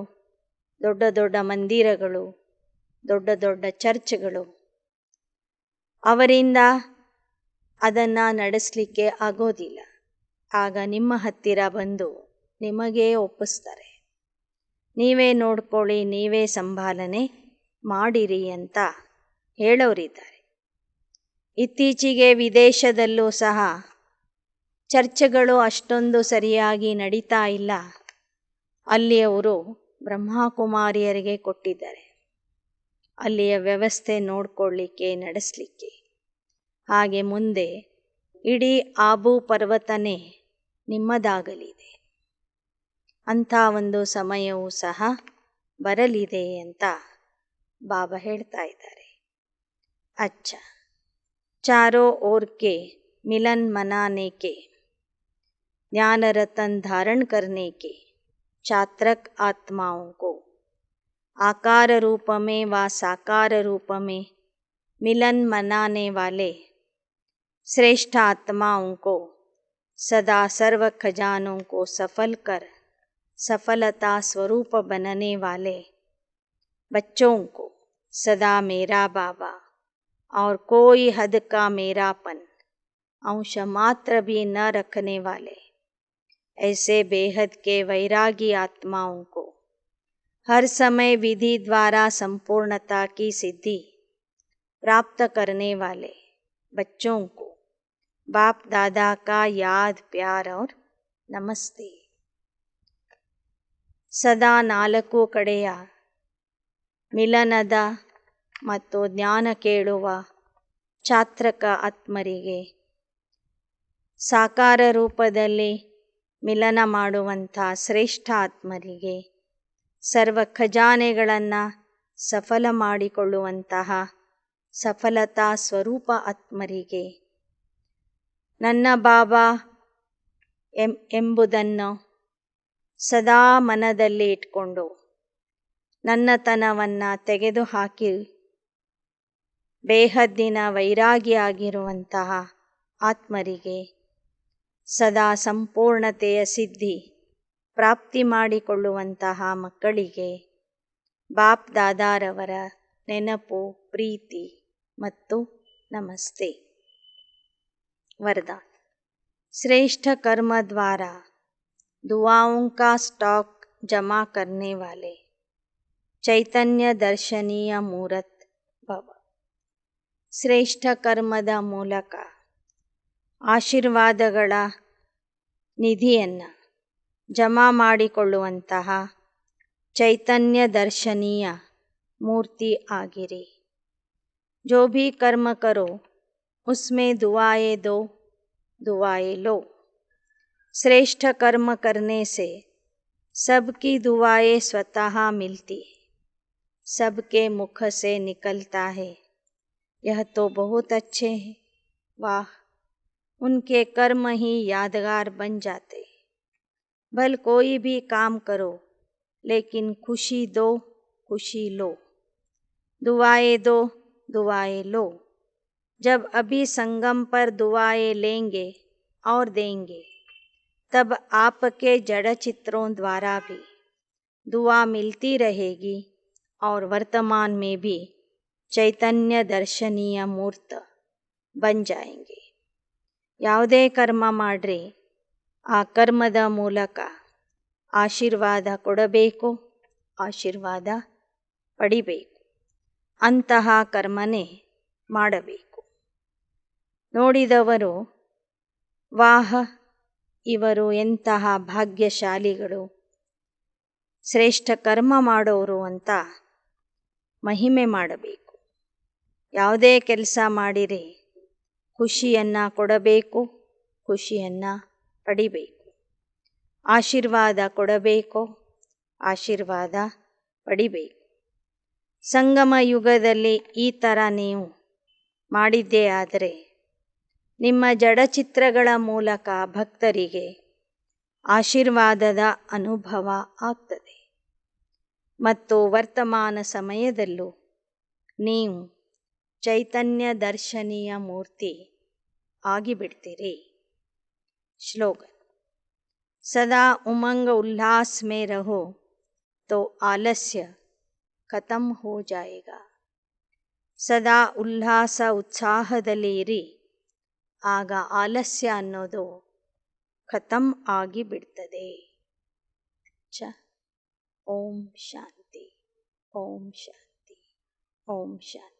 ದೊಡ್ಡ ದೊಡ್ಡ ಮಂದಿರಗಳು, ದೊಡ್ಡ ದೊಡ್ಡ ಚರ್ಚ್ಗಳು, ಅವರಿಂದ ಅದನ್ನು ನಡೆಸಲಿಕ್ಕೆ ಆಗೋದಿಲ್ಲ. ಆಗ ನಿಮ್ಮ ಹತ್ತಿರ ಬಂದು ನಿಮಗೇ ಒಪ್ಪಿಸ್ತಾರೆ. ನೀವೇ ನೋಡ್ಕೊಳ್ಳಿ, ನೀವೇ ಸಂಭಾಲನೆ ಮಾಡಿರಿ ಅಂತ ಹೇಳೋರಿದ್ದಾರೆ. ಇತ್ತೀಚೆಗೆ ವಿದೇಶದಲ್ಲೂ ಸಹ ಚರ್ಚ್ಗಳು ಅಷ್ಟೊಂದು ಸರಿಯಾಗಿ ನಡೀತಾ ಇಲ್ಲ. ಅಲ್ಲಿ ಅವರು ಬ್ರಹ್ಮಕುಮಾರಿಯರಿಗೆ ಕೊಟ್ಟಿದ್ದಾರೆ ಅಲ್ಲಿಯ ವ್ಯವಸ್ಥೆ ನೋಡ್ಕೊಳ್ಳಿಕ್ಕೆ, ನಡೆಸಲಿಕ್ಕೆ. ಹಾಗೆ ಮುಂದೆ ಇಡೀ ಆಬು ಪರ್ವತನೇ ನಿಮ್ಮದಾಗಲಿದೆ. ಅಂಥ ಒಂದು ಸಮಯವೂ ಸಹ ಬರಲಿದೆ ಅಂತ ಬಾಬಾ ಹೇಳ್ತಾ ಇದ್ದಾರೆ. ಅಚ್ಚ, ಚಾರೋ ಓರ್ ಕೆ ಮಿಲನ್ ಮನಾನೆ ಕೆ, ज्ञान रतन धारण करने के चात्रक आत्माओं को आकार रूप में व साकार रूप में मिलन मनाने वाले श्रेष्ठ आत्माओं को सदा सर्व खजानों को सफल कर सफलता स्वरूप बनने वाले बच्चों को सदा मेरा बाबा और कोई हद का मेरापन अंश मात्र भी न रखने वाले ऐसे बेहद के वैरागी आत्माओं को हर समय विधि द्वारा संपूर्णता की सिद्धि प्राप्त करने वाले बच्चों को बाप दादा का याद प्यार और नमस्ते. ಸದಾ ನಾಲ್ಕು ಕಡೆಯ ಮಿಲನದ ಮತ್ತು ಜ್ಞಾನ ಕೇಳುವ ಚಾತ್ರಕ ಆತ್ಮರಿಗೆ, ಸಾಕಾರ ರೂಪದಲ್ಲಿ ಮಿಲನ ಮಾಡುವಂಥ ಶ್ರೇಷ್ಠ ಆತ್ಮರಿಗೆ, ಸರ್ವ ಖಜಾನೆಗಳನ್ನು ಸಫಲ ಮಾಡಿಕೊಳ್ಳುವಂತಹ ಸಫಲತಾ ಸ್ವರೂಪ ಆತ್ಮರಿಗೆ, ನನ್ನ ಬಾಬಾ ಎಂಬುದನ್ನು ಸದಾ ಮನದಲ್ಲಿ ಇಟ್ಕೊಂಡು ನನ್ನತನವನ್ನು ತೆಗೆದುಹಾಕಿ ಬೇಹದ್ದಿನ ವೈರಾಗಿಯಾಗಿರುವಂತಹ ಆತ್ಮರಿಗೆ, ಸದಾ ಸಂಪೂರ್ಣತೆಯ ಸಿದ್ಧಿ ಪ್ರಾಪ್ತಿ ಮಾಡಿಕೊಳ್ಳುವಂತಹ ಮಕ್ಕಳಿಗೆ ಬಾಪ್ ದಾದಾರವರ ನೆನಪು, ಪ್ರೀತಿ ಮತ್ತು ನಮಸ್ತೆ. वरदान, श्रेष्ठ कर्म द्वारा दुआओं का स्टॉक जमा करने वाले ಚೈತನ್ಯ ದರ್ಶನೀಯ ಮೂರತ್ ಭವ. ಶ್ರೇಷ್ಠ ಕರ್ಮದ ಮೂಲಕ ಆಶೀರ್ವಾದಗಳ ನಿಧಿಯನ್ನು ಜಮಾ ಮಾಡಿಕೊಳ್ಳುವಂತಹ ಚೈತನ್ಯ ದರ್ಶನೀಯ ಮೂರ್ತಿ ಆಗಿರಿ. जो भी कर्म करो उसमें दुआएं दो, दुआएं लो. श्रेष्ठ कर्म करने से सबकी दुआएं स्वतः मिलती, सबके मुख से निकलता है. यह तो बहुत अच्छे हैं. वाह, उनके कर्म ही यादगार बन जाते. भल कोई भी काम करो लेकिन खुशी दो, खुशी लो. दुआएं दो, दुआएं लो. जब अभी संगम पर दुआएं लेंगे और देंगे तब आपके जड़ चित्रों द्वारा भी दुआ मिलती रहेगी और वर्तमान में भी चैतन्य दर्शनीय मूर्त बन जाएंगे. ಯಾವುದೇ ಕರ್ಮ ಮಾಡ್ರಿ ಆ ಕರ್ಮದ ಮೂಲಕ ಆಶೀರ್ವಾದ ಕೊಡಬೇಕು, ಆಶೀರ್ವಾದ ಪಡಿಬೇಕು. ಅಂತಹ ಕರ್ಮನೇ ಮಾಡಬೇಕು. ನೋಡಿದವರು ವಾಹ, ಇವರು ಎಂತಹ ಭಾಗ್ಯಶಾಲಿಗಳು, ಶ್ರೇಷ್ಠ ಕರ್ಮ ಮಾಡೋರು ಅಂತ ಮಹಿಮೆ ಮಾಡಬೇಕು. ಯಾವುದೇ ಕೆಲಸ ಮಾಡಿರಿ ಖುಷಿಯನ್ನು ಕೊಡಬೇಕು, ಖುಷಿಯನ್ನು ಪಡಿಬೇಕು. ಆಶೀರ್ವಾದ ಕೊಡಬೇಕು, ಆಶೀರ್ವಾದ ಪಡಿಬೇಕು. ಸಂಗಮ ಯುಗದಲ್ಲಿ ಈ ಥರ ನೀವು ಮಾಡಿದ್ದೇ ಆದರೆ ನಿಮ್ಮ ಜಡಚಿತ್ರಗಳ ಮೂಲಕ ಭಕ್ತರಿಗೆ ಆಶೀರ್ವಾದದ ಅನುಭವ ಆಗ್ತದೆ. ಮತ್ತು ವರ್ತಮಾನ ಸಮಯದಲ್ಲೂ ನೀವು ಚೈತನ್ಯ ದರ್ಶನೀಯ ಮೂರ್ತಿ ಆಗಿಬಿಡ್ತೀರಿ. श्लोगन। सदा उमंग उल्लास में रहो तो आलस्य खत्म हो जाएगा. ಸದಾ ಉಲ್ಲಾಸ ಉತ್ಸಾಹದಲ್ಲಿ ಇರಿ, ಆಗ ಆಲಸ್ಯ ಅನ್ನೋದು ಖತಮ್ ಆಗಿ ಬಿಡ್ತದೆ. ಓಂ ಶಾಂತಿ, ಓಂ ಶಾಂತಿ, ಓಂ ಶಾಂತಿ.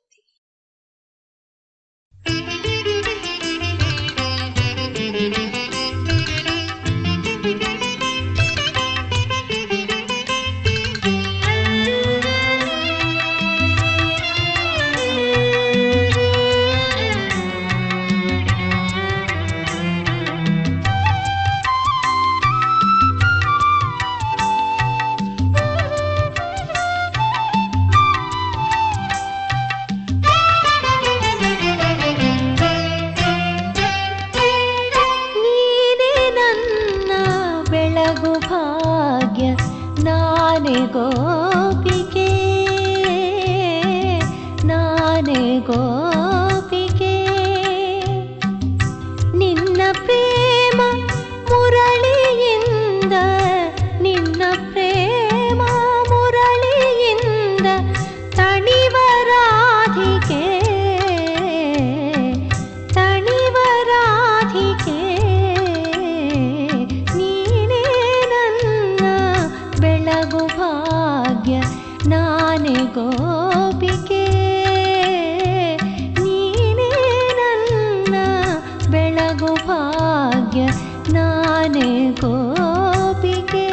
ಗೋಪಿಕೆ ನಾನೇ ಗೋಪಿಕೆ ನಿನ್ನ ಪ್ರೇಮ ಮುರಳಿಯಿಂದ ನಿನ್ನ ಪ್ರೇಮ ಮುರಳಿಯಿಂದ ತಣಿವ ರಾಧಿಕೆ ತಣಿವ ರಾಧಿಕೆ ನೀನೇ ನನ್ನ ಬೆಳಗು ಭಾಗ್ಯ ನಾನೇ ಗೋಪಿಕೆ ನೀನೇ ನನ್ನ ಬೆಳಗು ಭಾಗ್ಯ ನಾನೇ ಗೋಪಿಕೆ.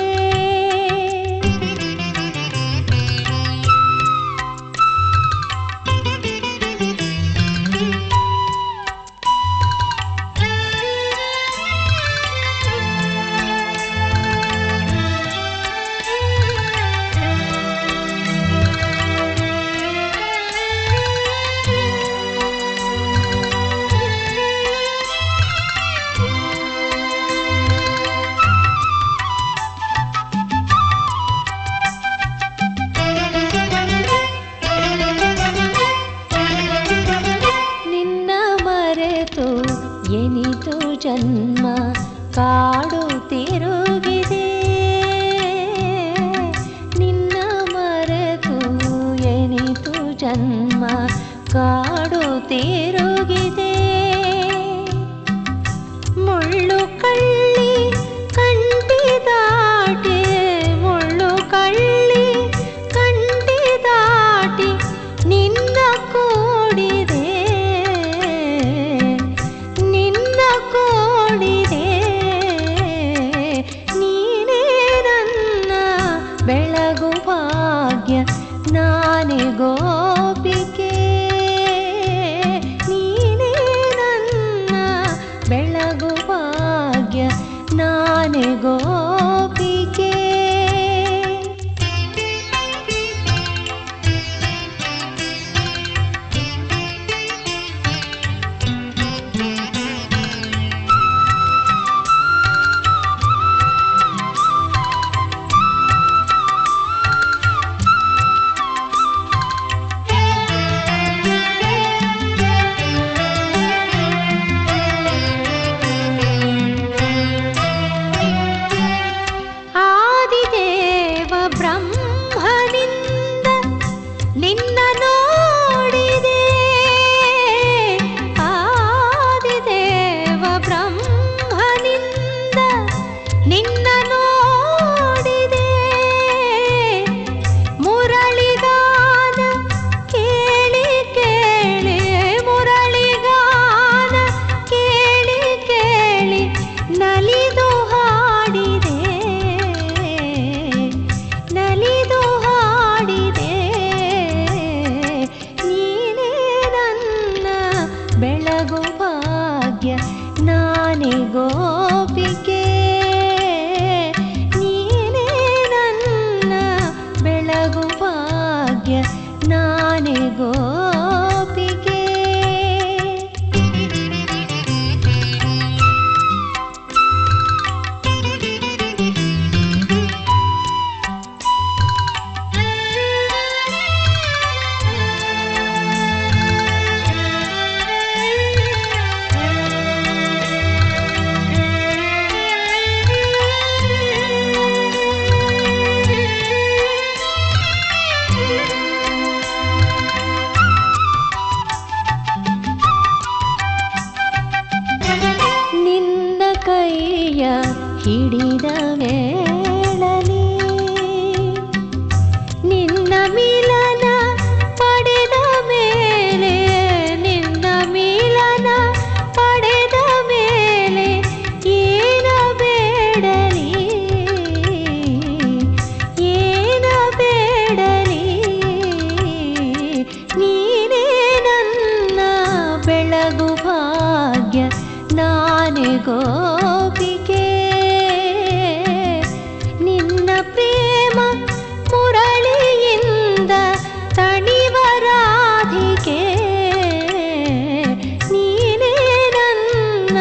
ಪ್ರೇಮ ಮುರಳಿಯಿಂದ ತಣಿವರಾಧಿಕೆ ನೀನೇ ನನ್ನ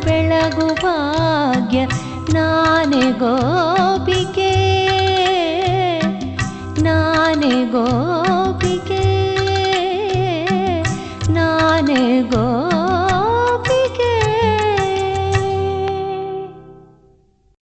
ಬೆಳಗು ಭಾಗ್ಯ ನಾನೇ ಗೋಪಿಕೆ ನಾನೇ ಗೋಪಿಕೆ